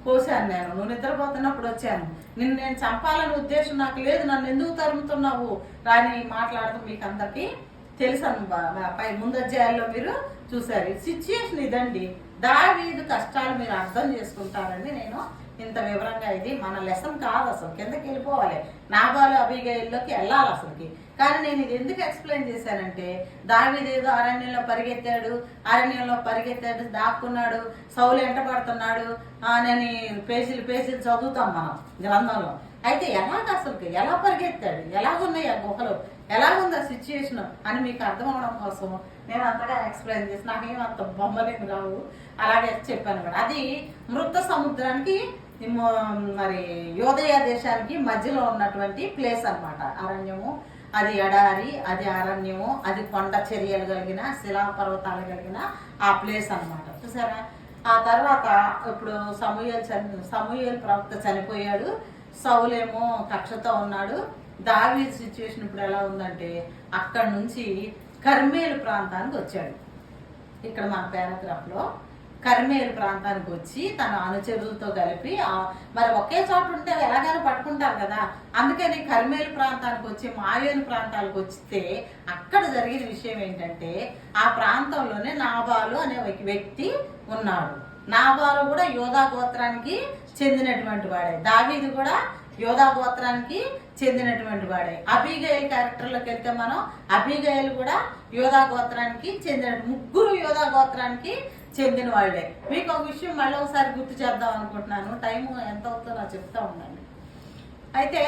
A: కోసాను, నువ్వు నిద్రపోతున్నప్పుడు వచ్చాను, నిన్ను నేను చంపాలనే ఉద్దేశం నాకు లేదు, నన్ను ఎందుకు తరుముతున్నావు రాని మాట్లాడుతూ మీకు అందరికీ తెలుసను. పై ముందు అధ్యాయాల్లో మీరు చూసారు. సిచ్యుయేషన్ ఇదండి. దావీదు కష్టాలు మీరు అర్థం చేసుకుంటారని నేను ఇంత వివరంగా, ఇది మన లెసన్ కాదు, అసలు కిందకి వెళ్ళిపోవాలి, నాబాలు అబీగయిల్లోకి వెళ్ళాలి అసలుకి. కానీ నేను ఇది ఎందుకు ఎక్స్ప్లెయిన్ చేశానంటే, దావీదు ఏదో అరణ్యంలో పరిగెత్తాడు, దాక్కున్నాడు, సౌలు ఎంటపడుతున్నాడు అని పేజీలు చదువుతాం మనం గ్రంథంలో. అయితే అసలుకి ఎలా పరిగెత్తాడు, ఎలాగున్నాయి ఆ గుహలు, ఎలాగుంది ఆ సిచ్యుయేషన్ అని మీకు అర్థం అవడం కోసం నేను అంతగా ఎక్స్ప్లెయిన్ చేసి, నాకేం అంత బొమ్మలేమి రావు, అలాగే చెప్పాను కూడా. అది మృత సముద్రానికి మరి యోదయ దేశానికి మధ్యలో ఉన్నటువంటి ప్లేస్ అన్నమాట. అరణ్యము, అది ఎడారి, అది అరణ్యము, అది కొండ చర్యలు కలిగిన శిలాపర్వతాలు కలిగిన ఆ ప్లేస్ అన్నమాట. చూసారా? ఆ తర్వాత ఇప్పుడు సమూయేలు ప్రవక్త చనిపోయాడు, సౌలేమో కక్షతో ఉన్నాడు. దావీదు సిచ్యువేషన్ ఇప్పుడు ఎలా ఉందంటే, అక్కడి నుంచి కర్మేలు ప్రాంతానికి వచ్చాడు. ఇక్కడ మన పారాగ్రాఫ్ లో కర్మేలు ప్రాంతానికి వచ్చి తన అనుచరులతో కలిపి, మరి ఒకే చోట ఉంటే ఎలాగైనా పట్టుకుంటారు కదా, అందుకని కర్మేలు ప్రాంతానికి వచ్చి మాయోను ప్రాంతాలకు వస్తే అక్కడ జరిగిన విషయం ఏంటంటే, ఆ ప్రాంతంలోనే నాబాలు అనే వ్యక్తి ఉన్నాడు. నాబాలు కూడా యోధా గోత్రానికి చెందినటువంటి వాడే, దావీదు కూడా యోధా గోత్రానికి చెందినటువంటి వాడే. అబీగయల్ క్యారెక్టర్లోకి వెళ్తే మనం అబీగయల్ కూడా యోధా గోత్రానికి చెందిన, ముగ్గురు యోధా గోత్రానికి చెందిన వాళ్ళే. మీకు ఒక విషయం మళ్ళీ ఒకసారి గుర్తు చేద్దాం అనుకుంటున్నాను, టైం ఎంత అవుతుందో నాకు చెప్తా ఉండండి. అయితే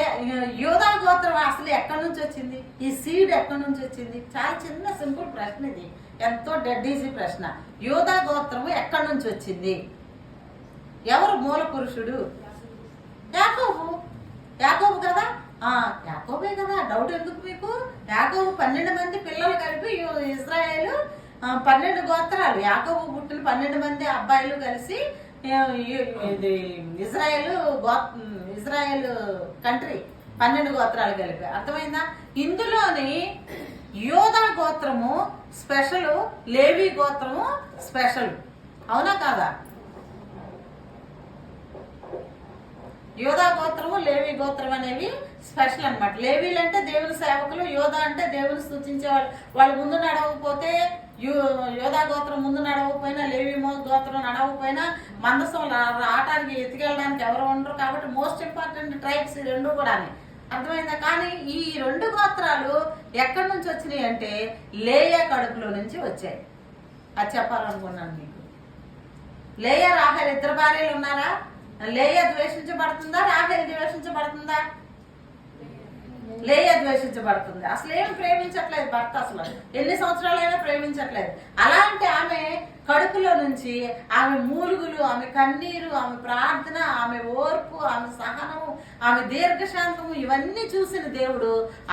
A: యోధా గోత్రం అసలు ఎక్కడి నుంచి వచ్చింది, ఈ సీడ్ ఎక్కడి నుంచి వచ్చింది? చాలా చిన్న సింపుల్ ప్రశ్న ఇది, ఎంతో డెడ్ ఈజీ ప్రశ్న. యోధా గోత్రము ఎక్కడి నుంచి వచ్చింది? ఎవరు మూల పురుషుడు? యాకోబు కదా, యాకోబే కదా, డౌట్ ఎందుకు మీకు? యాకోబు 12 మంది పిల్లలు కలిపి ఇజ్రాయేలు 12 గోత్రాలు, యాకోబు పుట్టిన 12 మంది అబ్బాయిలు కలిసి ఇది ఇజ్రాయేల్ కంట్రీ 12 గోత్రాలు కలిపి. అర్థమైందా? ఇందులోని యోధా గోత్రము స్పెషల్, లేవి గోత్రము స్పెషల్, అవునా కాదా? యోధా గోత్రము, లేవి గోత్రం అనేవి స్పెషల్ అన్నమాట. లేవీలు అంటే దేవుని సేవకులు, యోధా అంటే దేవుని స్తుతించే వాళ్ళు ముందు నడవకపోతే, యోధా గోత్రం ముందు నడవకపోయినా, లేవి గోత్రం నడవకపోయినా మందసం ఆటానికి ఎత్తుకెళ్ళడానికి ఎవరు ఉండరు. కాబట్టి మోస్ట్ ఇంపార్టెంట్ ట్రైబ్స్ ఈ రెండు కూడా. అర్థమైందా? కానీ ఈ 2 గోత్రాలు ఎక్కడి నుంచి వచ్చినాయి అంటే లేయా కడుపులో నుంచి వచ్చాయి. అది చెప్పాలనుకున్నాను మీకు. లేయా రాహేల్ ఇద్దరు భార్యలు ఉన్నారా? లేయా ద్వేషించబడుతుందా, రాహేల్ ద్వేషించబడుతుందా? లేయా ద్వేషించబడుతుంది. అసలు ఏమి ప్రేమించట్లేదు భర్త, అసలు ఎన్ని సంవత్సరాలైనా ప్రేమించట్లేదు. అలాంటి ఆమె కడుపులో నుంచి ఆమె మూలుగులు, ఆమె కన్నీరు, ఆమె ప్రార్థన, ఆమె ఓర్పు, ఆమె సహనము, ఆమె దీర్ఘశాంతము ఇవన్నీ చూసిన దేవుడు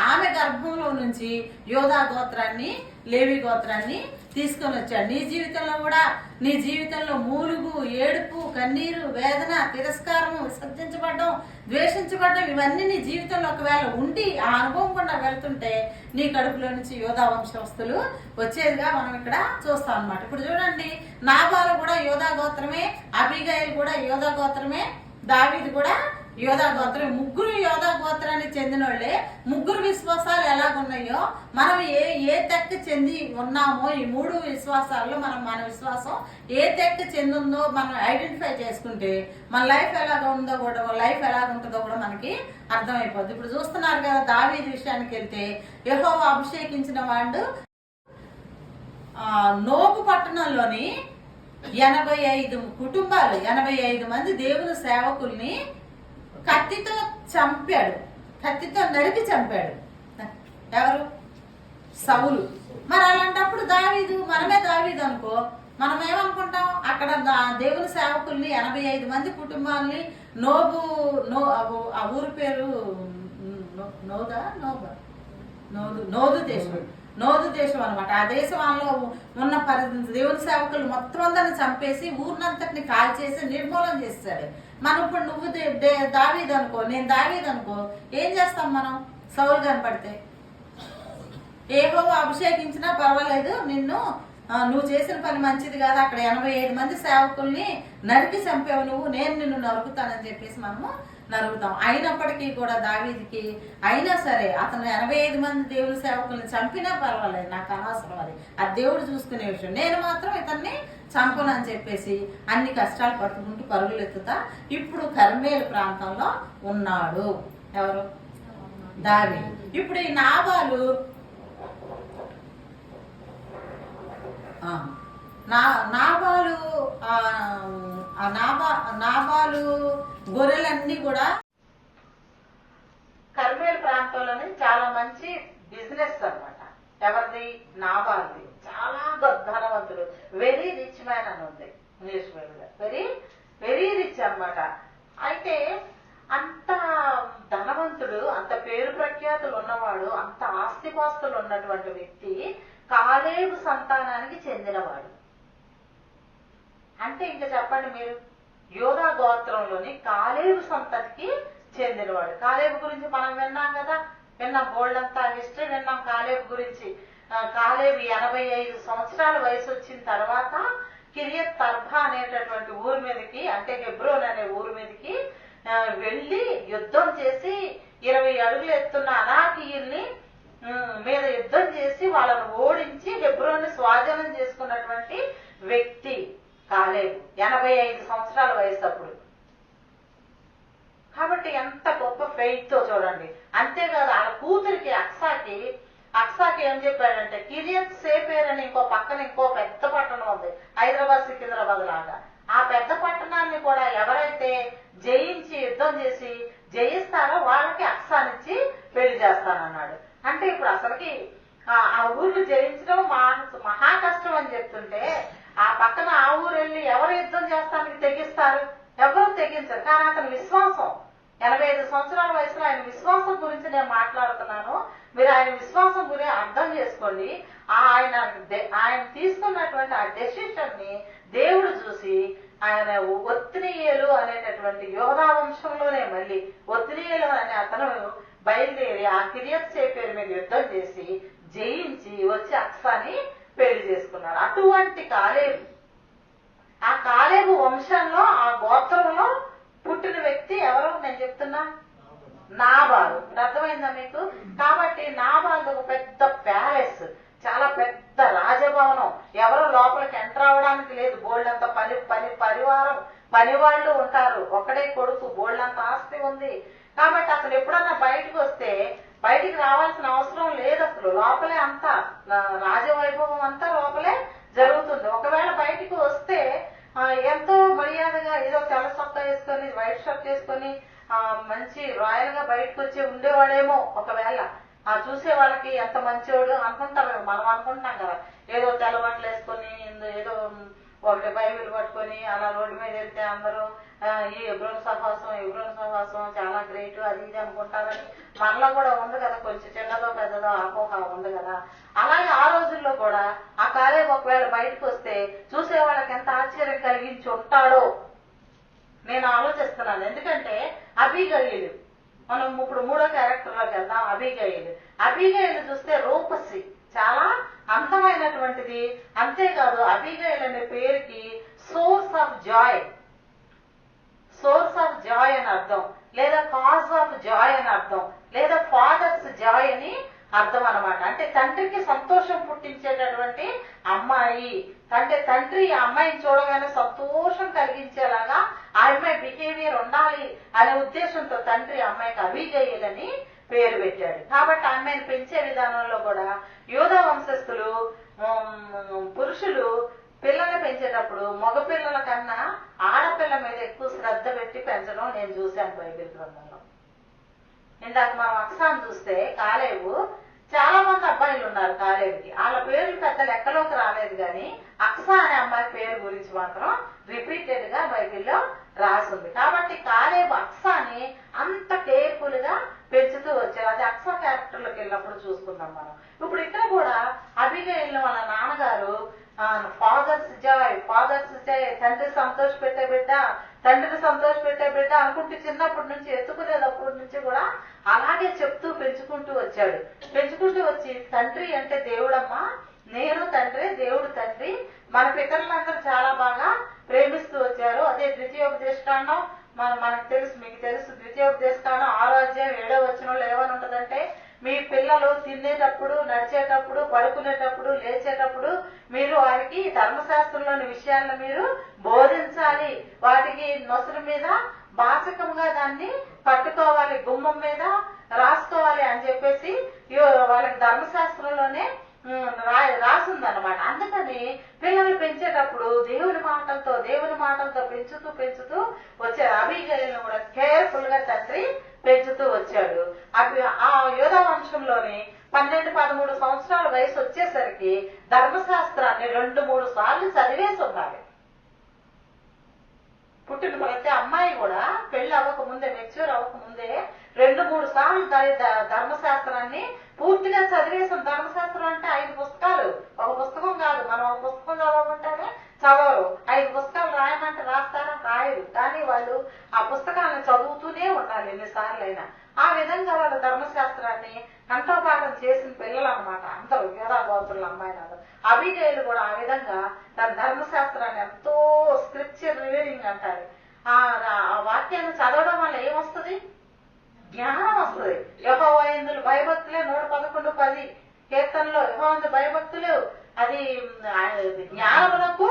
A: ఆమె గర్భంలో నుంచి యోధా గోత్రాన్ని, లేవి గోత్రాన్ని తీసుకొని వచ్చాడు. నీ జీవితంలో కూడా, నీ జీవితంలో మూలుగు, ఏడుపు, కన్నీరు, వేదన, తిరస్కారము, విసర్జించబడడం, ద్వేషించబడడం ఇవన్నీ నీ జీవితంలో ఒకవేళ ఉండి ఆ అనుభవం కూడా వెళ్తుంటే నీ కడుపులో నుంచి యోధా వంశస్థులు వచ్చేదిగా మనం ఇక్కడ చూస్తాం అన్నమాట. ఇప్పుడు చూడండి, నాబాలు కూడా యోధా గోత్రమే, అబీగయల్ కూడా యోధా గోత్రమే, దావీదు కూడా యోధా గోత్రం. ముగ్గురు యోధా గోత్రానికి చెందిన వాళ్ళే. ముగ్గురు విశ్వాసాలు ఎలాగున్నాయో, మనం ఏ తెక్క చెంది ఉన్నామో ఈ 3 విశ్వాసాల్లో మన విశ్వాసం ఏ తెక్క చెందిందో మనం ఐడెంటిఫై చేసుకుంటే మన లైఫ్ ఎలాగుంటుందో కూడా మనకి అర్థమైపోద్ది. ఇప్పుడు చూస్తున్నారు కదా, దావీదు విషయానికి వెళ్తే యెహోవా అభిషేకించిన వాడు నోబు పట్టణంలోని 85 కుటుంబాలు, 85 మంది దేవుని సేవకుల్ని కత్తితో చంపాడు, కత్తితో నరికి చంపాడు. ఎవరు? సౌలు. మరి అలాంటప్పుడు దావీదు, మనమే దావీదు అనుకో, మనం ఏమనుకుంటాం అక్కడ దేవుని సేవకుల్ని 85 మంది కుటుంబాల్ని ఆ ఊరి పేరు నోదు దేశం అనమాట. ఆ దేశంలో ఉన్న దేవుని సేవకులు మొత్తం అందరిని చంపేసి ఊరినంతటిని కాల్చేసి నిర్మూలన చేస్తాడు. మనం ఇప్పుడు నువ్వు దావీదు అనుకో, నేను దావీదు అనుకో, ఏం చేస్తాం మనం? సౌలు కనపడితే యెహోవా అభిషేకించినా పర్వాలేదు, నువ్వు చేసిన పని మంచిది కాదు, అక్కడ 85 మంది సేవకుల్ని నరికి చంపావు నువ్వు, నేను నిన్ను నరుకుతానని చెప్పేసి మనము నరుగుతాం. అయినప్పటికీ కూడా దావీదుకి అయినా సరే అతను 85 మంది దేవుని సేవకుల్ని చంపినా పర్వాలేదు, నాకు అనవసరం, అది దేవుడు చూసుకునే విషయం, నేను మాత్రం ఇతన్ని చంపను అని చెప్పేసి అన్ని కష్టాలు పట్టుకుంటూ పరుగులు ఎత్తుతా ఇప్పుడు కర్మేలు ప్రాంతంలో ఉన్నాడు. ఎవరు? దావీదు. ఇప్పుడు ఈ నాబాలు నాబాలు గొర్రెలన్నీ కూడా కర్మేలు ప్రాంతంలోని చాలా మంచి బిజినెస్ అన్నమాట. ఎవరిది? నాబాల్ది. చాలా ధనవంతుడు, వెరీ రిచ్ మ్యాన్ అని ఉంది ఇంగ్లీష్ మీడియం, వెరీ రిచ్ అన్నమాట. అయితే అంత ధనవంతుడు, అంత పేరు ప్రఖ్యాతులు ఉన్నవాడు, అంత ఆస్తిపాస్తులు ఉన్నటువంటి వ్యక్తి కాలేబు సంతానానికి చెందినవాడు. అంటే ఇంకా చెప్పండి మీరు, యోధా గోత్రంలోని కాలేబు సంతతికి చెందినవాడు. కాలేబు గురించి మనం విన్నాం కదా, బోల్డంతా హిస్టరీ విన్నాం కాలేబు గురించి. కాలేబు 85 సంవత్సరాల వయసు వచ్చిన తర్వాత కిరియత్ తర్బా అనేటటువంటి ఊరి మీదకి, అంటే హెబ్రోన్ అనే ఊరి మీదకి వెళ్ళి యుద్ధం చేసి 20 అడుగులు ఎత్తున్న అనాకీయుల్ని మీద యుద్ధం చేసి వాళ్ళను ఓడించి హెబ్రోన్ని స్వాధీనం చేసుకున్నటువంటి వ్యక్తి కాలేబు. 85 సంవత్సరాల వయసు అప్పుడు. కాబట్టి ఎంత గొప్ప ఫెయిత్ తో చూడండి. అంతేకాదు వాళ్ళ కూతురికి అక్సాకి ఏం చెప్పాడంటే, కిరియత్ సేపేర్ అని పక్కన ఇంకో పెద్ద పట్టణం ఉంది, హైదరాబాద్ సికింద్రాబాద్ లాగా. ఆ పెద్ద పట్టణాన్ని కూడా ఎవరైతే జయించి యుద్ధం చేసి జయిస్తారో వాళ్ళకి అక్సానిచ్చి పెళ్లి చేస్తానన్నాడు. అంటే ఇప్పుడు అసలుకి ఆ ఊర్లు జయించడం మహా కష్టం అని చెప్తుంటే, ఆ పక్కన ఆ ఊరు వెళ్ళి ఎవరు యుద్ధం చేస్తానికి తెగిస్తారు? ఎవరు తెగించరు. కానీ అతని విశ్వాసం, 85 సంవత్సరాల వయసులో ఆయన విశ్వాసం గురించి నేను మాట్లాడుతున్నాను. మీరు ఆయన విశ్వాసం గురించి అర్థం చేసుకోండి. ఆయన తీసుకున్నటువంటి ఆ డెసిషన్ ని దేవుడు చూసి ఆయన ఒత్నియేలు అనేటటువంటి యోధా వంశంలోనే మళ్ళీ ఒత్నియేలు అనే అతను బయలుదేరి ఆ కిరియత్ సేపేరు మీద యుద్ధం చేసి జయించి వచ్చి అక్సాని పెళ్లి చేసుకున్నారు. అటువంటి కాలేబు, ఆ కాలేబు వంశంలో ఆ గోత్రంలో పుట్టిన వ్యక్తి ఎవరో నేను చెప్తున్నా, నాబాలు. అర్థమైందా మీకు? కాబట్టి నాబాలు ఒక పెద్ద ప్యాలెస్, చాలా పెద్ద రాజభవనం, ఎవరు లోపలికి ఎంటర్ అవడానికి లేదు. బోల్డంత పనివాళ్ళు ఉంటారు, ఒకడే కొడుకు, బోల్డంత ఆస్తి ఉంది. కాబట్టి అసలు ఎప్పుడన్నా బయటకు వస్తే బయటికి రావాల్సిన అవసరం లేదు. అసలు లోపలే అంతా రాజవైభవం అంతా లోపలే జరుగుతుంది. ఒకవేళ బయటికి వస్తే ఎంతో మర్యాదగా ఏదో తెల్ల చొక్కా వేసుకొని వైట్ షర్ట్ వేసుకొని మంచి రాయల్ గా బయటకు వచ్చి ఉండేవాడేమో. ఒకవేళ చూసే వాళ్ళకి ఎంత మంచివాడు అనుకుంటారు, మనం అనుకుంటున్నాం కదా, ఏదో తెల్ల బట్టలు వేసుకొని ఏదో ఒకటి బైబిల్ పట్టుకొని అలా రోడ్డు మీద వెళ్తే అందరూ ఈ ఎబ్రోన్ సహవాసం చాలా గ్రేట్ అది ఇది అనుకుంటారని మనలో కూడా ఉంది కదా, కొంచెం చిన్నదో పెద్దదో అపోహ ఉంది కదా. అలాగే ఆ రోజుల్లో కూడా ఆ కాలేబు ఒకవేళ బయటకు వస్తే చూసే వాళ్ళకి ఎంత ఆశ్చర్యం కలిగించి ఉంటాడో నేను ఆలోచిస్తున్నాను. ఎందుకంటే అబీగయీలు, మనం ఇప్పుడు 3వ క్యారెక్టర్ లోకి వెళ్దాం. అబీగయీలు చూస్తే రూపసి, చాలా అందమైనటువంటిది. అంతేకాదు అబీగయీల్ అనే పేరుకి సోర్స్ ఆఫ్ జాయ్ అని అర్థం, లేదా కాజ్ ఆఫ్ జాయ్ అని అర్థం, లేదా ఫాదర్స్ జాయ్ అని అర్థం అనమాట. అంటే తండ్రికి సంతోషం పుట్టించేటటువంటి అమ్మాయి. అంటే తండ్రి ఆ అమ్మాయిని చూడగానే సంతోషం కలిగించేలాగా ఆ అమ్మాయి బిహేవియర్ ఉండాలి అనే ఉద్దేశంతో తండ్రి అమ్మాయికి అబీగయీల్ అని పేరు పెట్టాడు. కాబట్టి ఆ అమ్మాయిని పెంచే విధానంలో కూడా యూదా వంశస్థులు పురుషులు పిల్లల్ని పెంచేటప్పుడు మగ పిల్లల కన్నా ఆడపిల్ల మీద ఎక్కువ శ్రద్ధ పెట్టి పెంచడం నేను చూశాను బైబిల్ గ్రంథంలో. ఇందాక మనం అక్సాను చూస్తే కాలేబు చాలా మంది అబ్బాయిలు ఉన్నారు కాలేజీకి, వాళ్ళ పేర్లు పెద్ద లెక్కలోకి రాలేదు కానీ అక్సా అనే అమ్మాయి పేరు గురించి మాత్రం రిపీటెడ్ గా బైబిల్లో రాసింది. కాబట్టి కాలేబు అక్సాని అంత కేర్ఫుల్ గా పెంచుతూ వచ్చారు. అది అక్సా క్యారెక్టర్లోకి వెళ్ళినప్పుడు చూసుకుందాం మనం. ఇప్పుడు ఇక్కడ కూడా అబిగైల్ వాళ్ళ నాన్నగారు ఫాదర్స్ జాయ్, తండ్రి సంతోష పెట్టే బిడ్డ, తండ్రిని సంతోష పెట్టే బిడ్డ అనుకుంటూ చిన్నప్పటి నుంచి ఎత్తుకునేటప్పటి నుంచి కూడా అలాగే చెప్తూ పెంచుకుంటూ వచ్చాడు. పెంచుకుంటూ వచ్చి తండ్రి అంటే దేవుడమ్మా, నేను తండ్రి, దేవుడు తండ్రి, మన పితరులందరూ చాలా బాగా ప్రేమిస్తూ వచ్చారు. అదే ద్వితీయోపదేశకాండం మనకు తెలుసు, మీకు తెలుసు. ద్వితీయోపదేశకాండం 6వ అధ్యాయం 7వ వచనంలో ఏమని ఉంటదంటే, మీ పిల్లలు తినేటప్పుడు, నడిచేటప్పుడు, పడుకునేటప్పుడు, లేచేటప్పుడు మీరు వారికి ధర్మశాస్త్రంలోని విషయాలను మీరు బోధించాలి, వాటికి నొసలు మీద బాచకంగా దాన్ని పట్టుకోవాలి, గుమ్మం మీద రాసుకోవాలి అని చెప్పేసి వాళ్ళకి ధర్మశాస్త్రంలోనే రాసిందనమాట. అందుకని పిల్లలు పెంచేటప్పుడు దేవుని మాటలతో పెంచుతూ వచ్చారు. అబీగైల్ను కూడా కేర్ఫుల్ గా తండ్రి పెంచుతూ వచ్చాడు. ఆ యోధా వంశంలోని 12-13 సంవత్సరాల వయసు వచ్చేసరికి ధర్మశాస్త్రాన్ని 2-3 సార్లు చదివేసి ఉండాలి. పుట్టిన ప్రతి అమ్మాయి కూడా పెళ్లి అవ్వకముందే, మెచ్యూర్ అవ్వకముందే 2-3 సార్లు ధర్మశాస్త్రాన్ని పూర్తిగా చదివేసాం. ధర్మశాస్త్రం అంటే 5 పుస్తకాలు, ఒక పుస్తకం కాదు. మనం ఒక పుస్తకం చదవమంటేనే చదవరు, 5 పుస్తకాలు రాయమంటే రాస్తారా? రాయరు. కానీ వాళ్ళు ఆ పుస్తకాలను చదువుతూనే ఉండాలి ఎన్నిసార్లు అయినా. ఆ విధంగా వాళ్ళ ధర్మశాస్త్రాన్ని కంఠోపాఠం చేసిన పిల్లలు అనమాట అందరూ, యోధా గోత్రుల అమ్మాయిలు. అబీగైల్ కూడా ఆ విధంగా తన ధర్మశాస్త్రాన్ని ఎంతో స్క్రిప్చర్ రివీలింగ్ అంటారు. ఆ వాక్యాన్ని చదవడం వల్ల ఏమొస్తుంది? జ్ఞానం వస్తుంది. యెహోవా యందు భయభక్తులే 111:10 కీర్తనలో యెహోవా యందు భయభక్తులు అది జ్ఞానమునకు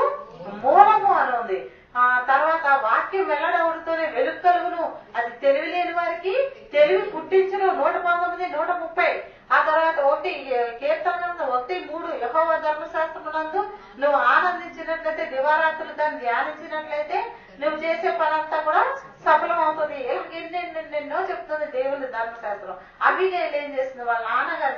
A: మూలము అని ఉంది. ఆ తర్వాత వాక్యం వెల్లడవుడుతోనే వెలుగు కలుగును, అది తెలివి లేని వారికి తెలివి పుట్టించును 119, 130. ఆ తర్వాత 1 కీర్తన 1:3 యెహోవా ధర్మశాస్త్రమునందు నువ్వు ఆనందించినట్లయితే, దివారాత్రులు దాన్ని ధ్యానించినట్లయితే నువ్వు చేసే పనంతా కూడా సఫలం అవుతుంది. ఎన్నెన్నెన్నెన్నో చెప్తుంది దేవుని ధర్మశాస్త్రం. అబీగైల్ ఏం చేస్తుంది? వాళ్ళ నాన్నగారు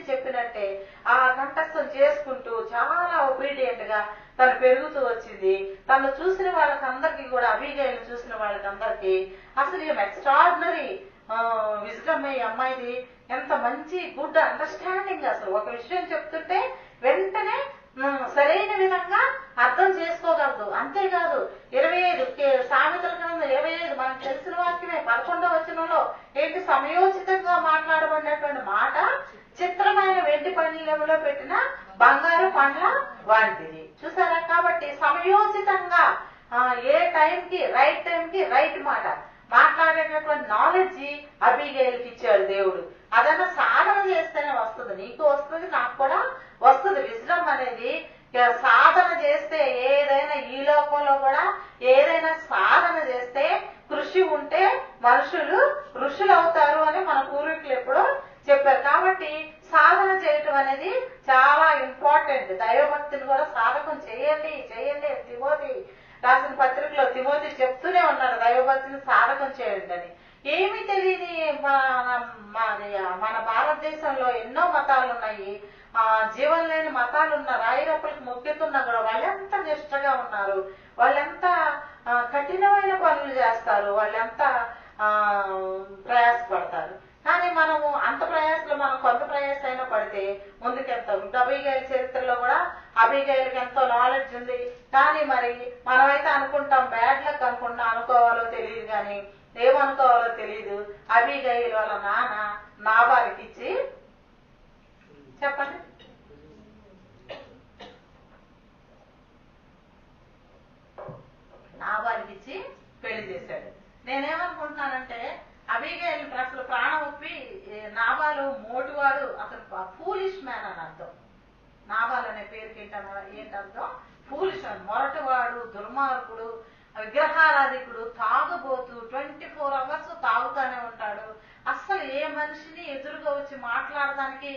A: చెప్పినట్టే ఆ కంఠస్థం చేసుకుంటూ చాలా ఒబీడియంట్ గా తను పెరుగుతూ వచ్చింది. తను చూసిన వాళ్ళకందరికీ కూడా, అబీగైల్ చూసిన వాళ్ళకందరికీ అసలు ఏం ఎక్స్ట్రాడినరీ విజ్డమ్ ఈ అమ్మాయిది, ఎంత మంచి గుడ్ అండర్స్టాండింగ్. అసలు ఒక విషయం చెప్తుంటే వెంటనే సరైన విధంగా అర్థం చేసుకోగలదు. అంతేకాదు 25 సామెతల గ్రంథం 25 మనకు తెలిసిన వాక్యమే 11వ వచనంలో ఏంటి? సమయోచితంగా మాట్లాడబడినటువంటి మాట చిత్రమైన వెండి పళ్ళెంలో పెట్టిన బంగారు పండ్ల వంటిది. చూసారా? కాబట్టి సమయోచితంగా ఏ టైంకి రైట్ మాట మాట్లాడేటటువంటి నాలెడ్జ్ అబీగైల్కి ఇచ్చాడు దేవుడు. అదన్నా సాధన చేస్తేనే వస్తుంది. నీకు వస్తుంది, నాకు కూడా వస్తుంది. విజ్డమ్ అనేది సాధన చేస్తే, ఏదైనా ఈ లోకంలో కూడా ఏదైనా సాధన చేస్తే, కృషి ఉంటే మనుషులు ఋషులు అవుతారు అని మన పూర్వీకులు ఎప్పుడో చెప్పారు. కాబట్టి సాధన చేయటం అనేది చాలా ఇంపార్టెంట్. దైవభక్తిని కూడా సాధకం చేయండి. తిమోతి రాసిన పత్రికలో తిమోతి చెప్తూనే ఉన్నాడు, దైవభక్తిని సాధకం చేయండి అని. ఏమీ తెలియని మన భారతదేశంలో ఎన్నో మతాలు ఉన్నాయి, జీవం లేని మతాలు ఉన్న రాయిరప్పులకు మొక్కుతున్నా కూడా వాళ్ళెంత నిష్ఠగా ఉన్నారు, వాళ్ళెంత కఠినమైన పనులు చేస్తారు, వాళ్ళెంత ప్రయాసపడతారు. కానీ మనము అంత ప్రయాసలో మనం కొంత ప్రయాస అయినా పడితే ముందుకెళ్తాం. అబీగైల్ చరిత్రలో కూడా అబీగైల్కి ఎంతో నాలెడ్జ్ ఉంది. కానీ మరి మనమైతే అనుకుంటాం, బ్యాడ్ లక్ అనుకోవాలో తెలియదు, కానీ ఏమనుకోవాలో తెలియదు. అబీగైల్ వాళ్ళ నాన్న నాబాలుకి ఇచ్చి, చెప్పండి, నాబాలుకి ఇచ్చి పెళ్లి చేశాడు. నేనేమనుకుంటున్నానంటే అబీగైల్ అసలు ప్రాణం ఒప్పి, నాబాలు మోటువాడు, అసలు ఫూలిష్ మ్యాన్ అని అర్థం. నాబాల్ అనే పేరుకి ఏంటర్థం? ఫూలిష్ అని, మొరటివాడు, దుర్మార్గుడు, విగ్రహారాధికుడు, తాగుబోతు, 24 hours తాగుతానే ఉంటాడు. అస్సలు ఏ మనిషిని ఎదురుగా వచ్చి మాట్లాడడానికి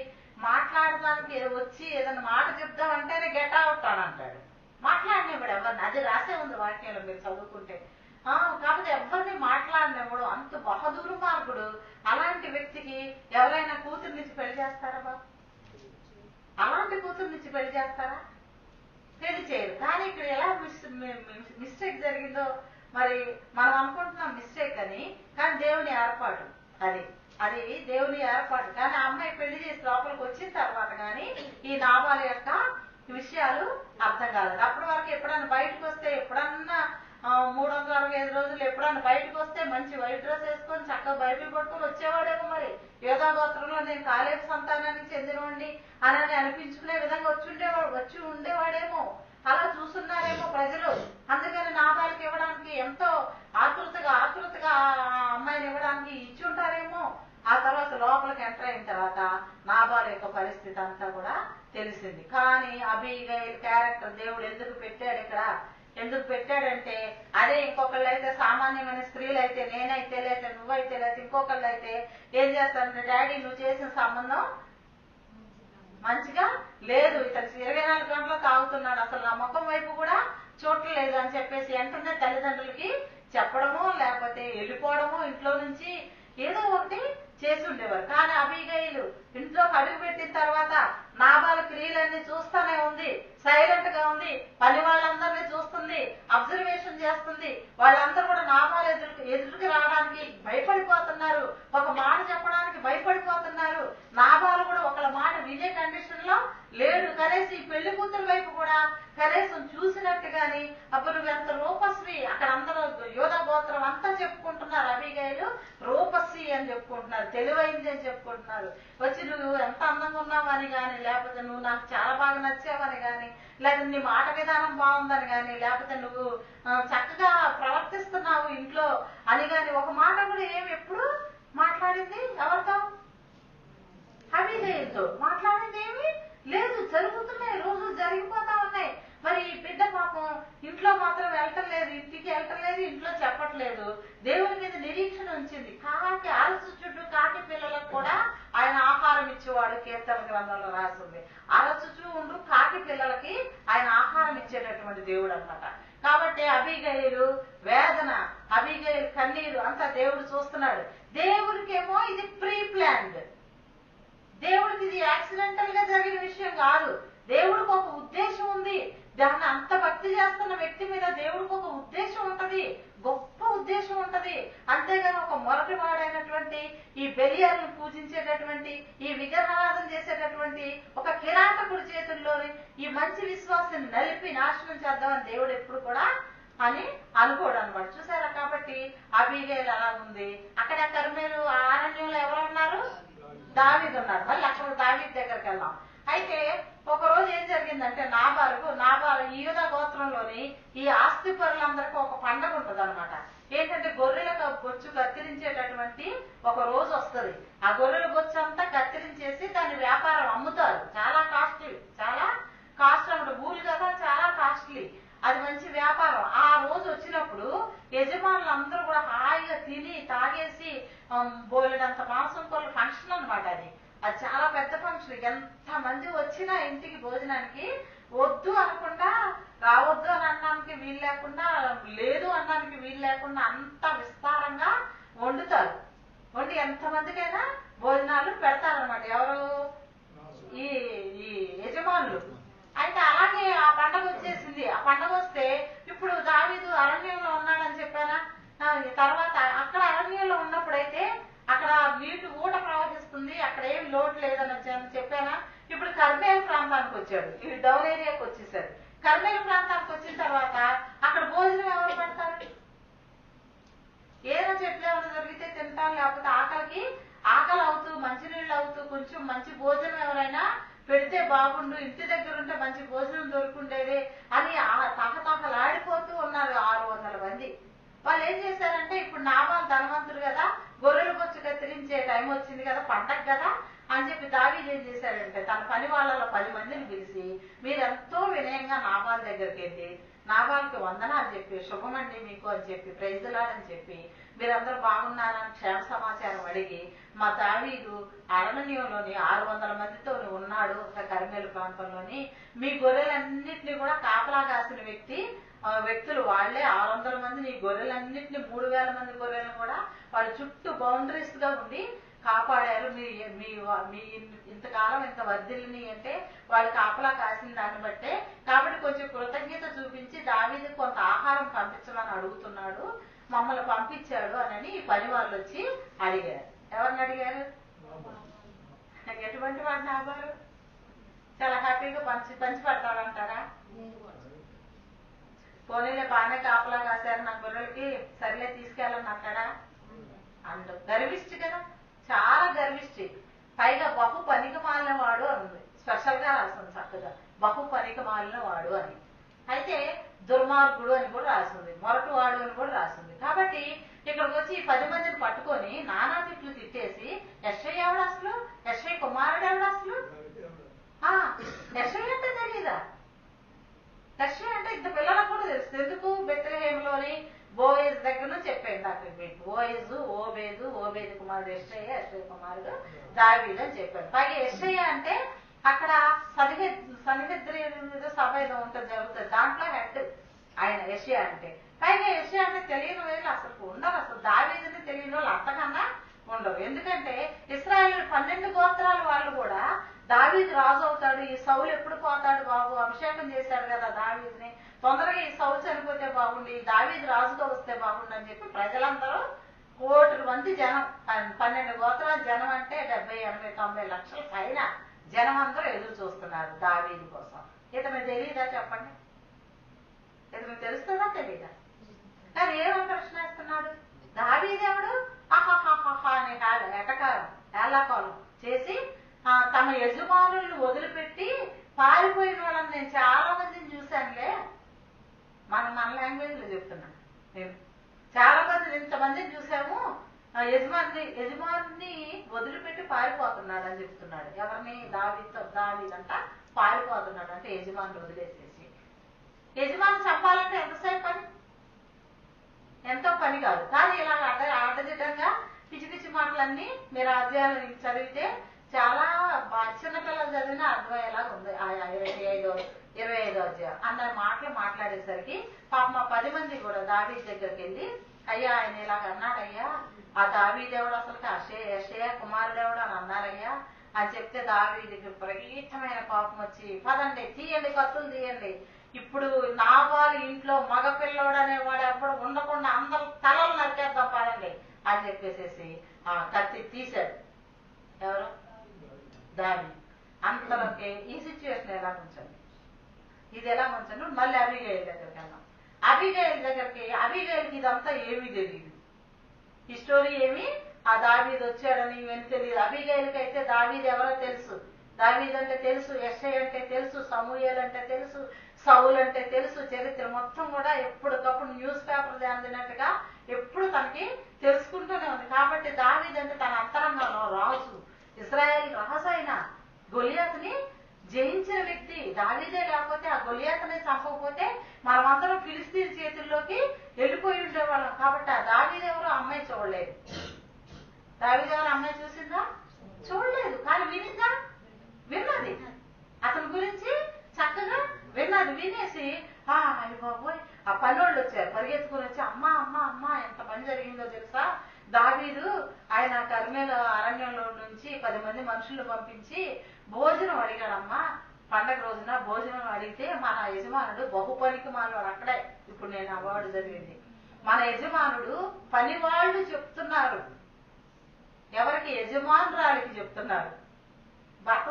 A: వచ్చి ఏదైనా మాట చెప్దామంటేనే గెట్ అవుట్ అని అంటాడు. మాట్లాడినప్పుడు ఎవరిని, అది రాసే ఉంది వాక్యంలో మీరు చదువుకుంటే. కాకపోతే ఎవరిని మాట్లాడినప్పుడు అంత బహదుర్మార్గుడు. అలాంటి వ్యక్తికి ఎవరైనా కూతురునిచ్చి పెళ్లి చేస్తారా బాబు? అలాంటి కూతురునిచ్చి పెళ్లి చేస్తారా? పెళ్లి చేయరు. కానీ ఇక్కడ ఎలా మిస్టేక్ జరిగిందో మరి మనం అనుకుంటున్నాం మిస్టేక్ అని, కానీ దేవుని ఏర్పాటు అది అది దేవుని ఏర్పాటు. కానీ ఆ అమ్మాయి పెళ్లి చేసి లోపలికి వచ్చిన తర్వాత కానీ ఈ నాబాలు యొక్క విషయాలు అర్థం కాలేదు. అప్పటి వరకు ఎప్పుడన్నా బయటకు వస్తే, ఎప్పుడన్నా 365 రోజులు ఎప్పుడన్నా బయటకు వస్తే మంచి వైట్ డ్రెస్ వేసుకొని చక్కగా బైబిల్ పట్టుకొని వచ్చేవాడేమో. మరి యోధా గోత్రంలో నేను కాలేజీ సంతానానికి చెందినవాడిని అని అనిపించుకునే విధంగా వచ్చి ఉండేవాడేమో. అలా చూస్తున్నారేమో ప్రజలు. అందుకని నాబాలుకి ఇవ్వడానికి ఎంతో ఆతృతగా ఆ అమ్మాయిని ఇవ్వడానికి ఇచ్చి ఉంటారేమో. ఆ తర్వాత లోపలికి ఎంటర్ అయిన తర్వాత నాబాలు యొక్క పరిస్థితి అంతా కూడా తెలిసింది. కానీ అబీగైల్ క్యారెక్టర్ దేవుడు ఎందుకు పెట్టాడు ఇక్కడ? ఎందుకు పెట్టాడంటే అదే ఇంకొకళ్ళు అయితే, సామాన్యమైన స్త్రీలు అయితే, నేనైతే లేకపోతే నువ్వైతే లేకపోతే ఇంకొకళ్ళు అయితే ఏం చేస్తానంటే, డాడీ నువ్వు చేసిన సంబంధం మంచిగా లేదు, ఇతను 24 గంటలు తాగుతున్నాడు, అసలు నా ముఖం వైపు కూడా చూడలేదు అని చెప్పేసి వెంటనే తల్లిదండ్రులకి చెప్పడము, లేకపోతే వెళ్ళిపోవడము, ఇంట్లో నుంచి ఏదో ఒకటి చేసి ఉండేవారు. కానీ అబీగైలు ఇంట్లోకి అడుగు పెట్టిన తర్వాత నాబాలు క్రియలన్నీ చూస్తానే ఉంది, సైలెంట్ గా ఉంది, పని వాళ్ళందరినీ చూస్తుంది, అబ్జర్వేషన్ చేస్తుంది. వాళ్ళందరూ కూడా నాబాలు ఎదురుకి రావడానికి భయపడిపోతున్నారు, ఒక మాట చెప్పడానికి భయపడిపోతున్నారు. నాబాలు కూడా ఒకళ్ళ మాట వినే కండిషన్ లో లేడు. కనీసం ఈ పెళ్లి కూతురు వైపు కూడా కనీసం చూసినట్టు గాని, అప్పుడు నువ్వు ఎంత రూపశ్రీ, అక్కడ అందరూ యోధా గోత్రం అంతా చెప్పుకుంటున్నారు, అబీగైలు రూపశ్రీ అని చెప్పుకుంటున్నారు, తెలివైంది అని చెప్పుకుంటున్నారు. వచ్చి నువ్వు ఎంత అందంగా ఉన్నావని గాని, లేకపోతే నువ్వు నాకు చాలా బాగా నచ్చావని గాని, లేకపోతే నీ మాట విధానం బాగుందని గాని, లేకపోతే నువ్వు చక్కగా ప్రవర్తిస్తున్నావు ఇంట్లో అని గాని ఒక మాట కూడా ఎప్పుడు మాట్లాడింది ఎవరితో? అబీగైలుతో మాట్లాడింది ఏమి లేదు. జరుగుతున్నాయి, రోజులు జరిగిపోతా ఉన్నాయి. మరి ఈ బిడ్డ పాపం ఇంట్లో మాత్రం వెళ్ళటం లేదు, ఇంటికి వెళ్ళటం లేదు, ఇంట్లో చెప్పట్లేదు. దేవుని మీద నిరీక్షణ ఉంచింది. కాకి అరసు చుట్టూ కాకి పిల్లలకు కూడా ఆయన ఆహారం ఇచ్చేవాడు. కీర్తన గ్రంథంలో రాసింది, అరచుచూ ఉండు కాకి పిల్లలకి ఆయన ఆహారం ఇచ్చేటటువంటి దేవుడు అన్నమాట. కాబట్టి అబీగైలు వేదన, అబీగైలు కన్నీరు అంతా దేవుడు చూస్తున్నాడు. దేవుడికేమో ఇది ప్రీ ప్లాన్డ్, దేవుడికి ఇది యాక్సిడెంటల్ గా జరిగిన విషయం కాదు. దేవుడికి ఒక ఉద్దేశం ఉంది. దాన్ని అంత భక్తి చేస్తున్న వ్యక్తి మీద దేవుడికి ఒక ఉద్దేశం ఉంటది, గొప్ప ఉద్దేశం ఉంటది. అంతేగాని ఒక మొరటి వాడైనటువంటి ఈ బెలియాలను పూజించేటటువంటి, ఈ విగ్రహారాధన చేసేటటువంటి ఒక కిరాతకుడి చేతుల్లోని ఈ మంచి విశ్వాసాన్ని నలిపి నాశనం చేద్దామని దేవుడు ఎప్పుడు కూడా అని అనుకోడు అనమాట. చూసారా? కాబట్టి అబీగైలు అలా ఉంది. అక్కడ కర్మేలు అరణ్యంలో ఎవరు ఉన్నారు? దావీదు ఉన్నారు. మళ్ళీ అక్కడ దావీదు దగ్గరికి వెళ్దాం. అయితే ఒక రోజు ఏం జరిగిందంటే, నాబాలు ఈ యూదా గోత్రంలోని ఈ ఆస్తి పరులందరికీ ఒక పండగ ఉంటది అనమాట. ఏంటంటే గొర్రెల బొచ్చు కత్తిరించేటటువంటి ఒక రోజు వస్తుంది. ఆ గొర్రెల బొచ్చు అంతా కత్తిరించేసి దాని వ్యాపారం అమ్ముతారు. చాలా కాస్ట్లీ అన్నమాట. ఊరు కదా, చాలా కాస్ట్లీ. అది మంచి వ్యాపారం. ఆ రోజు వచ్చినప్పుడు యజమానులు అందరూ కూడా హాయిగా తిని తాగేసి బోలెడంత మాంసం కొలు ఫంక్షన్ అనమాట. అది చాలా పెద్ద ఫంక్షన్. ఎంత మంది వచ్చినా ఇంటికి భోజనానికి వద్దు అనకుండా, రావద్దు అని అనడానికి వీలు లేకుండా, లేదు అనడానికి వీలు లేకుండా అంత విస్తారంగా వండుతారు. వండి ఎంతమందికైనా భోజనాలు పెడతారనమాట. ఎవరు? ఈ యజమానులు. అయితే అలాగే ఆ పండగ వచ్చేసింది. ఆ పండగ వస్తే ఇప్పుడు దావీదు అరణ్యంలో ఉన్నాడని చెప్పానా? తర్వాత అక్కడ అరణ్యంలో ఉన్నప్పుడైతే అక్కడ నీటి ఊట ప్రవహిస్తుంది, అక్కడ ఏం లోటు లేదని చెప్పానా? ఇప్పుడు కర్మేలు ప్రాంతానికి వచ్చాడు, ఈ డౌన్ ఏరియాకి వచ్చేసాడు. కర్మేలు ప్రాంతానికి వచ్చిన తర్వాత అక్కడ భోజనం ఎవరు పెడతారు? ఏదో చెట్లు ఏమైనా దొరికితే తింటాం, లేకపోతే ఆకలి అవుతూ మంచినీళ్ళు అవుతూ కొంచెం మంచి భోజనం ఎవరైనా పెడితే బాగుండు, ఇంటి దగ్గర ఉంటే మంచి భోజనం దొరుకుండేది అని తహతహలాడిపోతూ ఉన్నారు 600 మంది. వాళ్ళు ఏం చేశారంటే, ఇప్పుడు నాబాలు ధనవంతుడు కదా, గొర్రెల బొచ్చు కత్తిరించే టైం వచ్చింది కదా, పండగ కదా అని చెప్పి దావీదు ఏం చేశాడంటే తన పని వాళ్ళలో 10 మందిని పిలిచి, మీరెంతో వినయంగా నాబాలు దగ్గరికి వెళ్ళి నాబాలుకి వందనాలు చెప్పి, శుభమండి మీకు అని చెప్పి, ప్రైజ్ ది లార్డ్ అని చెప్పి, మీరందరూ బాగున్నారని క్షేమ సమాచారం అడిగి, మా దావీదు అరణ్యంలోని 600 మందితో ఉన్నాడు ఒక కర్మేలు ప్రాంతంలోని, మీ గొర్రెలన్నింటినీ కూడా కాపలా కాసిన వ్యక్తులు వాళ్లే 600 మంది. నీ గొర్రెలన్నింటినీ 3000 మంది గొర్రెలను కూడా వాళ్ళ చుట్టూ బౌండరీస్ గా ఉండి కాపాడారు, మీ మీ మీ ఇంతకాలం ఇంత వర్ధిల్ని అంటే వాళ్ళు కాపలా కాసిన దాన్ని బట్టే. కాబట్టి కొంచెం కృతజ్ఞత చూపించి దావీదు కొంత ఆహారం పంపించమని అడుగుతున్నాడు, మమ్మల్ని పంపించాడు అని ఈ పని వాళ్ళు వచ్చి అడిగారు. ఎవరిని అడిగారు? ఎటువంటి వాడు నాబారు? చాలా హ్యాపీగా పంచి పెడతాడంటారా? పోనీలే బాగానే కాపలా కాశారు నా గొర్రెలకి, సరిలే తీసుకెళ్ళని అంటాడా? అండ్ గర్విష్టి కదా, చాలా గర్విష్టి. పైగా బహు పనికి మాలిన వాడు అని ఉంది, స్పెషల్ గా రాస్తుంది చక్కగా, బహు పనికి మాలిన వాడు అని. అయితే దుర్మార్గుడు అని కూడా రాసింది, మొరటు వాడు అని కూడా రాసింది. కాబట్టి ఇక్కడికి వచ్చి ఈ 10 మందిని పట్టుకొని నానా తిట్లు తిట్టేసి, యెషయా ఎవడు అసలు? యెషయా కుమారుడు ఎవడు అసలు? యెషయా అంటే తెలీదా? యెషయా అంటే ఇంత పిల్లలకు కూడా తెలుసు. ఎందుకు? బెత్లెహేములోని బోయేజ్ దగ్గర నుంచి చెప్పాను నాకు మీకు. బోయేజు, ఓబేదు కుమారుడు యెషయా, యెషయా కుమారుడు దావీదు అని చెప్పాను. పైగా యెషయా అంటే అక్కడ సన్నిహిద్రి సభ ఏదో ఉంటుంది, జరుగుతుంది, దాంట్లో హెడ్ ఆయన యెషయా అంటే. పైగా యెషయా అంటే తెలియని వాళ్ళు అసలు ఉండరు, అసలు దావీదుని తెలియని వాళ్ళు అంతకన్నా ఉండరు. ఎందుకంటే ఇశ్రాయేలు 12 గోత్రాల వాళ్ళు కూడా దావీదు రాజు అవుతాడు, ఈ సౌలు ఎప్పుడు పోతాడు బాబు, అభిషేకం చేశాడు కదా దావీదుని, తొందరగా ఈ సౌలు చనిపోతే బాగుండి దావీదు రాజుగా వస్తే బాగుండు అని చెప్పి ప్రజలందరూ 1 కోటి మంది జనం, 12 గోత్రాల జనం అంటే 70, 80, 90 లక్షల పైన జనం అందరూ ఎదురు చూస్తున్నారు దావీదు కోసం. ఇతను తెలియదా చెప్పండి? ఇతను తెలుస్తుందా తెలీదా? కానీ ఏమని ప్రశ్న వేస్తున్నాడు? దావీదెవడు ఆహాహాహా అని ఎటకారం ఏలాకాలం చేసి తమ యజమానులను వదిలిపెట్టి పారిపోయిన వాళ్ళని నేను చాలా మందిని చూశానులే. మన లాంగ్వేజ్ లో చెప్తున్నా, నేను చాలా మందిని ఇంతమందిని చూసాము, యజమాని వదిలిపెట్టి పారిపోతున్నాడు అని చెప్తున్నాడు. ఎవరిని? దావీదంట పారిపోతున్నాడు అంటే యజమాని వదిలేసేసి. యజమాని చంపాలంటే ఎంతసేపు పని? ఎంతో పని కాదు. కానీ ఇలా ఆటదిడ్డంగా పిచ్చి పిచ్చి మాటలన్నీ మీరు అధ్యాయాలు చదివితే చాలా చిన్నపిల్లలు చదివినా అర్థమయ్యేలాగా ఉంది. 25వ అధ్యాయం అన్న మాటలు మాట్లాడేసరికి పాప మా 10 మంది కూడా దావీదు దగ్గరికి వెళ్ళి, అయ్యా ఆయన ఇలాగ అన్నాడయ్యా, ఆ దావీదేవుడు అసలు యెషయా కుమారుడేవుడు అని అన్నారయ్యా అని చెప్తే దావీదుకి విపరీతమైన కోపం వచ్చి, పదండి తీయండి, కత్తులు తీయండి, ఇప్పుడు నాబాలు ఇంట్లో మగ పిల్లోడు అనేవాడు ఎప్పుడు ఉండకుండా అందరు తలలు నరికేద్దాం పదండి అని చెప్పేసేసి ఆ కత్తి తీశాడు. ఎవరు? దావీదు. అంతలోకి ఈ సిచ్యువేషన్ ఎలా ఉంచండి, ఇది ఎలా ఉంచండి. మళ్ళీ అబీగయీల్ దగ్గరికి వెళ్దాం. అబీగయీల్కి ఇదంతా ఏమీ తెలియదు, ఈ స్టోరీ ఏమి ఆ దావీదు వచ్చాడని ఇవన్నీ తెలియదు. అబీగయీల్కి అయితే దావీదు ఎవరో తెలుసు, దావీదు అంటే తెలుసు, యెషయా అంటే తెలుసు, సమూయేలు అంటే తెలుసు, సౌలు అంటే తెలుసు. చరిత్ర మొత్తం కూడా ఎప్పటికప్పుడు న్యూస్ పేపర్ అందినట్టుగా ఎప్పుడు తనకి తెలుసుకుంటూనే ఉంది. కాబట్టి దావీదు అంటే తన అంతరంగంలో రాజు, ఇశ్రాయేల్ రాజు అయిన గొలియాతుని జయించిన వ్యక్తి దావీదే. లేకపోతే ఆ గొలియాతుని చంపకపోతే మనమందరం ఫిలిస్తీన్ చేతుల్లోకి వెళ్ళిపోయి ఉండేవాళ్ళం. కాబట్టి ఆ దావీదు ఎవరు అమ్మాయి చూడలేదు. దావీదు ఎవరు అమ్మాయి చూసిందా? చూడలేదు. కానీ వినిందా? విన్నది. అతని గురించి చక్కగా విన్నది. వినేసి అయ్య బాబోయ్, ఆ పనోళ్ళు వచ్చారు, పరిగెత్తుకుని వచ్చి, అమ్మా అమ్మా అమ్మా ఎంత పని జరిగిందో తెలుసా, దావీదు ఆయన కర్మేలు అరణ్యంలో నుంచి 10 మంది మనుషులు పంపించి భోజనం అడిగాడమ్మా. పండగ రోజున భోజనం అడిగితే మన యజమానుడు బహుపనికి మానవాడు. అక్కడే ఇప్పుడు నేను అవార్డు జరిగింది. మన యజమానుడు పని వాళ్ళు చెప్తున్నారు, ఎవరికి? యజమానురాలికి చెప్తున్నారు. భర్త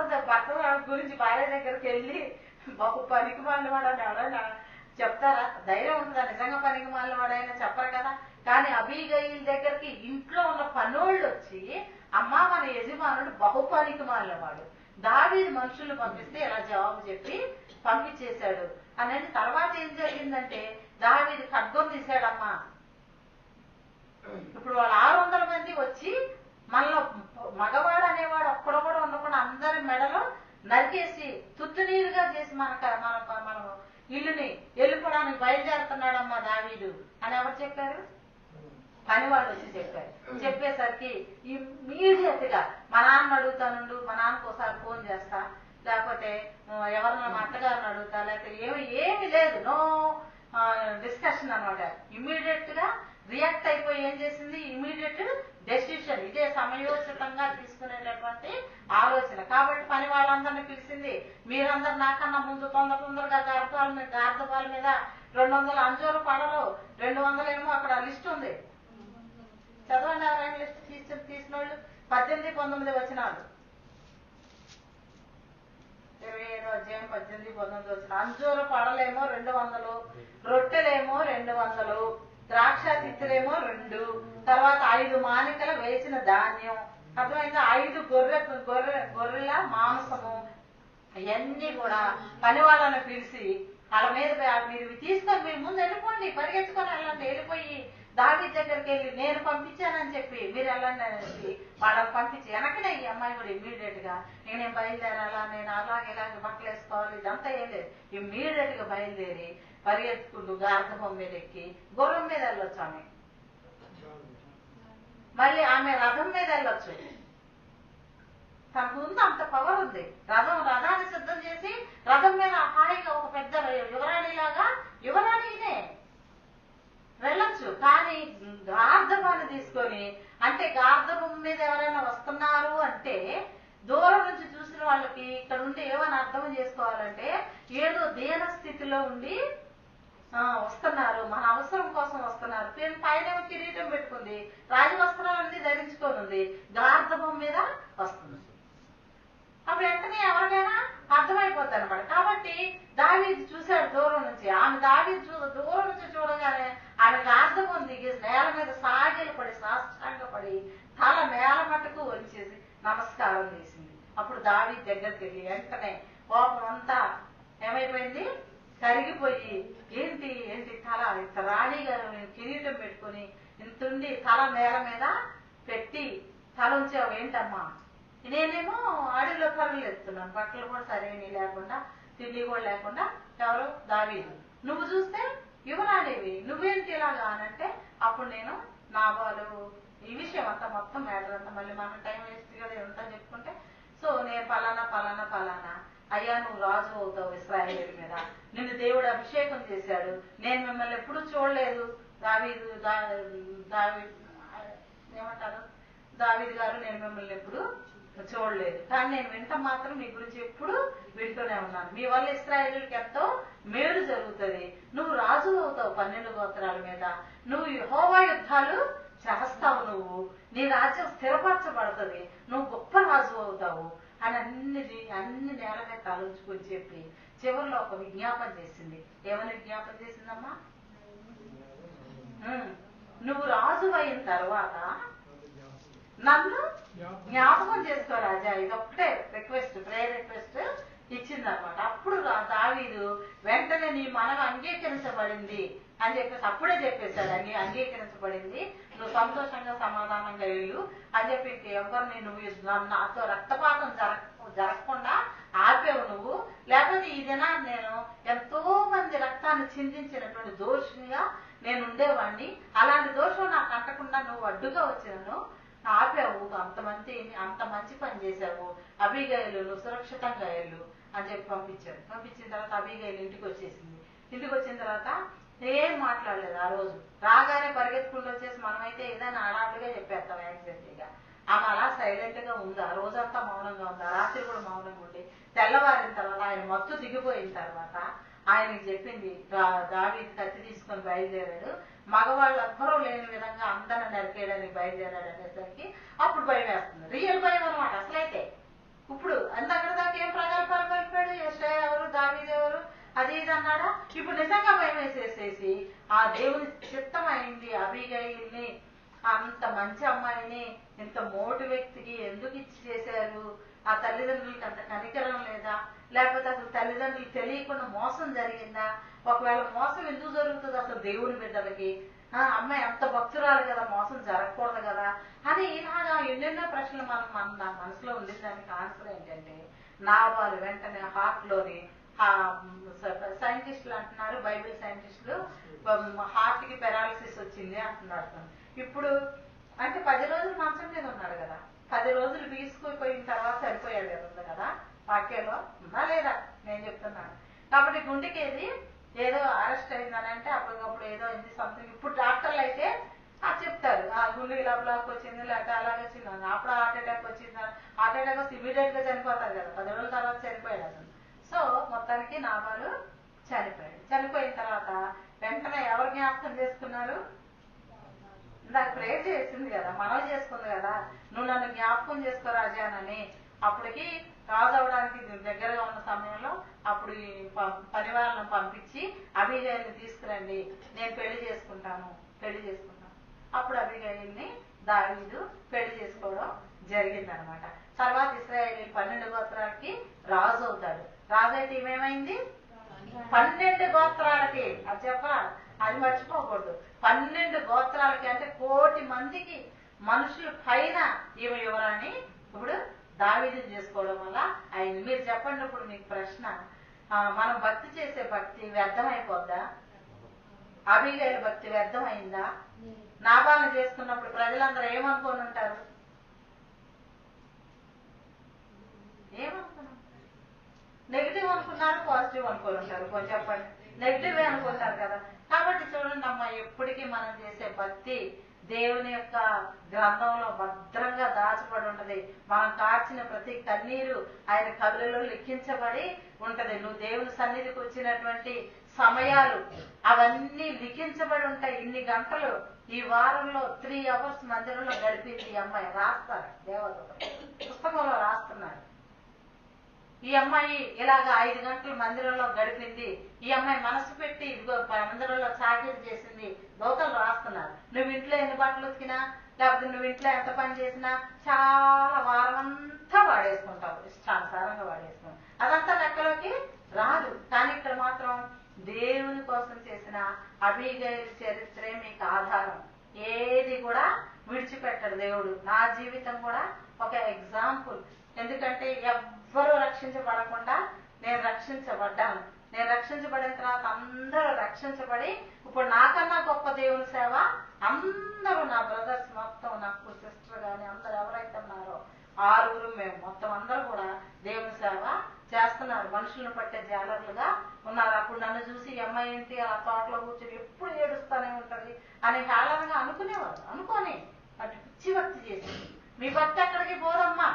A: గురించి భార్య దగ్గరికి వెళ్ళి బహు పనికి మాలినవాడని ఎవరైనా చెప్తారా? ధైర్యం ఉంటుందా? నిజంగా పనికి మాలినవాడైనా చెప్పరు కదా. కానీ అబీగయీల్ దగ్గరికి ఇంట్లో ఉన్న పనోళ్ళు వచ్చి, అమ్మా మన యజమానుడు బహు పనికి మాలినవాడు, దావీదు మనుషులు పంపిస్తే ఇలా జవాబు చెప్పి పంపించేశాడు అనేది. తర్వాత ఏం జరిగిందంటే దావీదు ఖడ్గం తీశాడమ్మా. ఇప్పుడు వాళ్ళు 600 మంది వచ్చి మనలో మగవాడు అనేవాడు ఒక్కడు కూడా ఉండకుండా అందరి మెడలో నరికేసి తుత్తునీరుగా చేసి మనం ఇల్లుని వెళ్ళిపోవడానికి బయలుదేరుతున్నాడమ్మా దావీదు అని ఎవరు చెప్పారు? పని వాళ్ళు వచ్చి చెప్పారు. చెప్పేసరికి ఇమ్మీడియట్ గా మా నాన్న అడుగుతానుండు, మా నాన్నకు ఒకసారి ఫోన్ చేస్తా, లేకపోతే ఎవరన్నా మా అత్తగారిని అడుగుతా, లేకపోతే ఏమి లేదు, నో డిస్కషన్ అనమాట. ఇమ్మీడియట్ గా రియాక్ట్ అయిపోయి ఏం చేసింది, ఇమీడియట్ డెసిషన్, ఇదే సమయోచితంగా తీసుకునేటటువంటి ఆలోచన. కాబట్టి పని వాళ్ళందరినీ పిలిచింది, మీరందరూ నాకన్నా ముందు తొందరగా గార్ధపాల మీద 200 అంజూరు పడలు, 200 ఏమో అక్కడ లిస్ట్ ఉంది. చదవండి ఎవరైనా లిస్ట్ తీసిన వాళ్ళు. 18, 19 వచనాలు. 27వ అధ్యాయం 18, 19 వచ్చిన. అంజూరు పడలేమో 200, రొట్టెలేమో 200, ద్రాక్ష తిత్తులేమో 2, తర్వాత 5 మానికలు వేసిన ధాన్యం, అర్థమైందా, 5 గొర్రెల మాంసము, ఇవన్నీ కూడా పని వాళ్ళని పిలిచి వాళ్ళ మీద మీరు తీసుకొని మీరు ముందు వెళ్ళిపోండి, పరిగెత్తుకొని వెళ్ళండి, వెళ్ళిపోయి దావీదు దగ్గరికి వెళ్ళి నేను పంపించానని చెప్పి మీరు వెళ్ళండి అనేసి వాళ్ళని పంపించి వెనకనే ఈ అమ్మాయి కూడా ఇమ్మీడియట్ గా నేను బయలుదేరాలా, నేను అలాగే బట్టలు వేసుకోవాలి, ఇదంతా ఏం లేదు, ఇమ్మీడియట్ గా బయలుదేరి పరిగెత్తుకుంటూ గార్ధం మీద ఎక్కి గుర్రం మీద వెళ్ళొచ్చు ఆమె, మళ్ళీ ఆమె రథం మీద వెళ్ళొచ్చు. తనకు ఉంది, అంత పవర్ ఉంది. రథాన్ని సిద్ధం చేసి రథం మీద హాయిగా ఒక పెద్ద యువరాణిలాగా యువరాణినే వెళ్ళొచ్చు. కానీ గార్ధపాన్ని తీసుకొని, అంటే గార్ధపం మీద ఎవరైనా వస్తున్నారు అంటే దూరం నుంచి చూసిన వాళ్ళకి ఇక్కడ ఉండి ఏమని అర్థం చేసుకోవాలంటే ఏదో దీన స్థితిలో ఉండి వస్తున్నారు, మన అవసరం కోసం వస్తున్నారు. పైన కిరీటం పెట్టుకుంది, రాజవస్త్రాలన్నీ ధరించుకొని ఉంది, గార్ధపం మీద వస్తుంది. అప్పుడు వెంటనే ఎవరికైనా అర్థమైపోద్ది అనమాట. కాబట్టి దావీదు చూశాడు దూరం నుంచి, ఆమె దావీదు దూరం నుంచి చూడగానే ఆమె గార్ధపం దిగి నేల మీద సాగిలు పడి సాష్టాంగపడి తల నేల మట్టుకు వచ్చేసి నమస్కారం చేసింది. అప్పుడు దావీదు దగ్గరికి వెళ్ళి వెంటనే కోపం అంతా ఏమైపోయింది, కరిగిపోయి ఏంటి తల ఇంత రాణి గారు కిరీటం పెట్టుకుని ఇంతుండి తల నేల మీద పెట్టి తల ఉంచావు ఏంటమ్మా, నేనేమో అడవిలో పరుగులు ఎత్తున్నాను, బట్టలు కూడా సరైన లేకుండా తిండి కూడా లేకుండా. ఎవరు, దావీదు. నువ్వు చూస్తే యువరాణివి, నువ్వేంటి ఇలాగా అనంటే అప్పుడు నేను నాబాలు ఈ విషయం అంతా మొత్తం మ్యాటర్ అంతా మళ్ళీ మన టైం వేస్ట్ కదా ఇదంతా చెప్పుకుంటే, సో నేను పలానా అయ్యా నువ్వు రాజు అవుతావు ఇశ్రాయేలు మీద, నిన్ను దేవుడు అభిషేకం చేశాడు, నేను మిమ్మల్ని ఎప్పుడు చూడలేదు, దావీదు గారు నేను మిమ్మల్ని ఎప్పుడు చూడలేదు, కానీ నేను వింటాం మాత్రం మీ గురించి ఎప్పుడు వింటూనే ఉన్నాను, మీ వల్ల ఇశ్రాయేలుకి ఎంతో మేలు జరుగుతుంది, నువ్వు రాజు అవుతావు 12 గోత్రాల మీద, నువ్వు యెహోవా యుద్ధాలు చేస్తావు, నువ్వు నీ రాజ్యం స్థిరపరచబడుతుంది, నువ్వు గొప్ప రాజు అవుతావు అని అన్ని నేల మీద తలంచుకొని చెప్పి చివరిలో ఒక విజ్ఞాపన చేసింది. ఏమని విజ్ఞాపన చేసిందమ్మా, నువ్వు రాజు అయిన తర్వాత నన్ను జ్ఞాపకం చేసుకో రాజా, ఇదొక్కటే రిక్వెస్ట్, ప్రేయర్ రిక్వెస్ట్ ఇచ్చిందనమాట. అప్పుడు దావీదు వెంటనే నీ మనవి అంగీకరించబడింది అని చెప్పేసి అప్పుడే చెప్పేశాడు, అంగీకరించబడింది, నువ్వు సంతోషంగా సమాధానంగా వెళ్ళు అని చెప్పి ఎవరిని నువ్వు నాతో రక్తపాతం జరగకుండా ఆపేవు నువ్వు, లేకపోతే ఈ దినాన్ని నేను ఎంతో మంది రక్తాన్ని చిందించినటువంటి దోషినిగా నేను ఉండేవాడిని, అలాంటి దోషం నాకు అంటకుండా నువ్వు అడ్డుగా వచ్చినను ఆపావు, అంత మంచి పని చేశావు, అబీగయలు నువ్వు సురక్షితంగా వెళ్ళు అని చెప్పి పంపించాడు. పంపించిన తర్వాత అబీగయలు ఇంటికి వచ్చేసింది. ఇంటికి వచ్చిన తర్వాత ఏం మాట్లాడలేదు. ఆ రోజు రాగానే పరిగెత్తుకుంటూ వచ్చేసి మనమైతే ఏదైనా ఆడాలుగా చెప్పేస్తాం యాక్సిడెంట్గా, ఆమె అలా సైలెంట్ గా ఉంది. ఆ రోజంతా మౌనంగా ఉంది, ఆ రాత్రి కూడా మౌనంగా ఉండి తెల్లవారిన తర్వాత ఆయన మత్తు దిగిపోయిన తర్వాత ఆయనకి చెప్పింది, దావీదు కత్తి తీసుకొని బయలుదేరాడు, మగవాళ్ళు ఎవ్వరూ లేని విధంగా అందరిని నరికేయడానికి బయలుదేరాడు అనేసరికి అప్పుడు భయం వేస్తుంది. రియల్ భయం అనమాట అసలైతే. ఇప్పుడు అంతక్కడ దాకా ఏం ప్రగల్భాలు పలిపాడు, యెషయా ఎవరు, దావీదు ఎవరు, అది ఇది అన్నాడా, ఇప్పుడు నిజంగా భయం వేసేసేసి ఆ దేవుని చిత్తం అయింది అబీగయీల్ని, అంత మంచి అమ్మాయిని ఇంత మోటు వ్యక్తికి ఎందుకు ఇచ్చి చేశారు, ఆ తల్లిదండ్రులకి అంత కనికరం లేదా, లేకపోతే అసలు తల్లిదండ్రులు తెలియకుండా మోసం జరిగిందా, ఒకవేళ మోసం ఎందుకు జరుగుతుంది అసలు దేవుని బిడ్డలకి, అమ్మాయి అంత భక్తురాలు కదా, మోసం జరగకూడదు కదా అని ఇలాగా ఎన్నెన్నో ప్రశ్నలు నా మనసులో ఉంది. దానికి ఆన్సర్ ఏంటంటే నాబాలు వెంటనే హార్ట్ లోని సైంటిస్టులు అంటున్నారు, బైబిల్ సైంటిస్టులు హార్ట్ కి పెరాలసిస్ వచ్చింది అంటున్నారు. ఇప్పుడు అంటే 10 రోజులు మంచం మీద ఉన్నాడు కదా, 10 రోజులు తీసుకుపోయిన తర్వాత చనిపోయాడు కదా వాక్యంలో ఉందా లేదా నేను చెప్తున్నాను. కాబట్టి గుండెకి ఏదో అరెస్ట్ అయిందని అంటే అప్పటికప్పుడు ఏదో అయింది సంథింగ్. ఇప్పుడు డాక్టర్లు అయితే చెప్తారు ఆ గుండె ఇలా బ్లాక్ వచ్చింది లేకపోతే అలాగే వచ్చింది అప్పుడు హార్ట్ అటాక్ వచ్చింది. హార్ట్ అటాక్ వస్తే ఇమీడియట్ గా చనిపోతారు కదా, 10 రోజుల తర్వాత చనిపోయాడు అతను. సో మొత్తానికి నాబాలు చనిపోయాడు. చనిపోయిన తర్వాత వెంటనే ఎవరు జ్ఞాపకం చేసుకున్నారు? ఇందాక ప్రేర్ చేసింది కదా, మనవి చేసుకుంది కదా, నువ్వు నన్ను జ్ఞాపకం చేసుకో రాజానని. అప్పటికి రాజు అవడానికి దగ్గరగా ఉన్న సమయంలో అప్పుడు ఈ పని వాళ్ళని పంపించి అబీగైల్ని తీసుకురండి, నేను పెళ్లి చేసుకుంటాను. అప్పుడు అబీగైల్ని దావీదు పెళ్లి చేసుకోవడం జరిగిందనమాట. తర్వాత ఇశ్రాయేలు 12 గోత్రాలకి రాజు అవుతాడు. రాజు అయితే ఏమేమైంది? 12 గోత్రాలకి. అది చెప్పాలి, అది మర్చిపోకూడదు. 12 గోత్రాలకి అంటే 1 కోటి మందికి మనుషుల పైన ఈమె యువరాని ఇప్పుడు దావీదు చేసుకోవడం వల్ల అయింది. మీరు చెప్పండి ఇప్పుడు మీకు ప్రశ్న, మనం భక్తి చేసే భక్తి వ్యర్థమైపోద్దా? అబీగైలు భక్తి వ్యర్థమైందా? నాబాలను చేసుకున్నప్పుడు ప్రజలందరూ ఏమనుకొని ఉంటారు? ఏమనుకున్నారు? నెగిటివ్ అనుకున్నారు, పాజిటివ్ అనుకొని ఉంటారు. కొంచెం చెప్పండి. నెగిటివ్ అనుకుంటారు కదా. కాబట్టి చూడండి అమ్మా, ఎప్పటికీ మనం చేసే భక్తి దేవుని యొక్క గ్రంథంలో భద్రంగా దాచబడి ఉంటది. మనం కార్చిన ప్రతి కన్నీరు ఆయన కళ్ళలో లిఖించబడి ఉంటది. నువ్వు దేవుని సన్నిధికి వచ్చినటువంటి సమయాలు అవన్నీ లిఖించబడి ఉంటాయి. ఇన్ని గంటలు ఈ వారంలో 3 hours మందిరంలో గడిపింది ఈ అమ్మాయి. రాస్తారు దేవదూత పుస్తకంలో రాస్తున్నారు. ఈ అమ్మాయి ఇలాగ 5 గంటలు మందిరంలో గడిపింది, ఈ అమ్మాయి మనసు పెట్టి ఇదిగో మందిరంలో చాకరీ చేసింది. దోతలు రాస్తున్నారు. నువ్వు ఇంట్లో ఎన్ని బట్టలు ఉతికినా లేకపోతే నువ్వు ఇంట్లో ఎంత పని చేసినా చాలా వారం అంతా వాడేసుకుంటావు, ఇష్టానుసారంగా వాడేసుకుంటావు. అదంతా లెక్కలోకి రాదు. కానీ ఇక్కడ మాత్రం దేవుని కోసం చేసిన అబీగైలు చరిత్రే మీకు ఆధారం. ఏది కూడా విడిచిపెట్టడు దేవుడు. నా జీవితం కూడా ఒక ఎగ్జాంపుల్. ఎందుకంటే ఎవ్వరూ రక్షించబడకుండా నేను రక్షించబడ్డాను. నేను రక్షించబడిన తర్వాత అందరూ రక్షించబడి ఇప్పుడు నాకన్నా గొప్ప దేవుని సేవ అందరూ నా బ్రదర్స్ మొత్తం, నాకు సిస్టర్ గాని అందరూ ఎవరైతే ఉన్నారో 6 మేము మొత్తం అందరూ కూడా దేవుని సేవ చేస్తున్నారు. మనుషులను పట్టే జాలర్లుగా ఉన్నారు. అప్పుడు నన్ను చూసి అమ్మాయి ఏంటి ఆ తోటలో కూర్చొని ఎప్పుడు ఏడుస్తానే ఉంటది అని హేళనగా అనుకునేవారు. అనుకోని అటు పిచ్చి భక్తి చేసి మీ భక్తి ఎక్కడికి పోదమ్మా,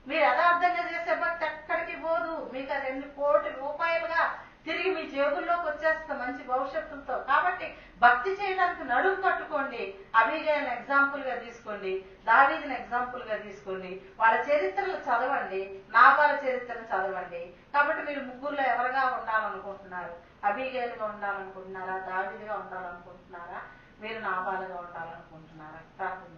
A: మీరు యథార్థంగా చేసే భక్తి ఎక్కడికి పోదు. మీకు అది 2 కోట్ల రూపాయలుగా తిరిగి మీ జేబుల్లోకి వచ్చేస్తుంది మంచి భవిష్యత్తుతో. కాబట్టి భక్తి చేయడానికి నడుము కట్టుకోండి. అబీగైల్ని ఎగ్జాంపుల్ గా తీసుకోండి, దావీదుని ఎగ్జాంపుల్ గా తీసుకోండి. వాళ్ళ చరిత్రలు చదవండి, నాబాల చరిత్రను చదవండి. కాబట్టి మీరు ముగ్గురులో ఎవరుగా ఉండాలనుకుంటున్నారు? అబీగైలుగా ఉండాలనుకుంటున్నారా? దావీదుగా ఉండాలనుకుంటున్నారా? మీరు నాబాలుగా ఉండాలనుకుంటున్నారా? ప్రార్థన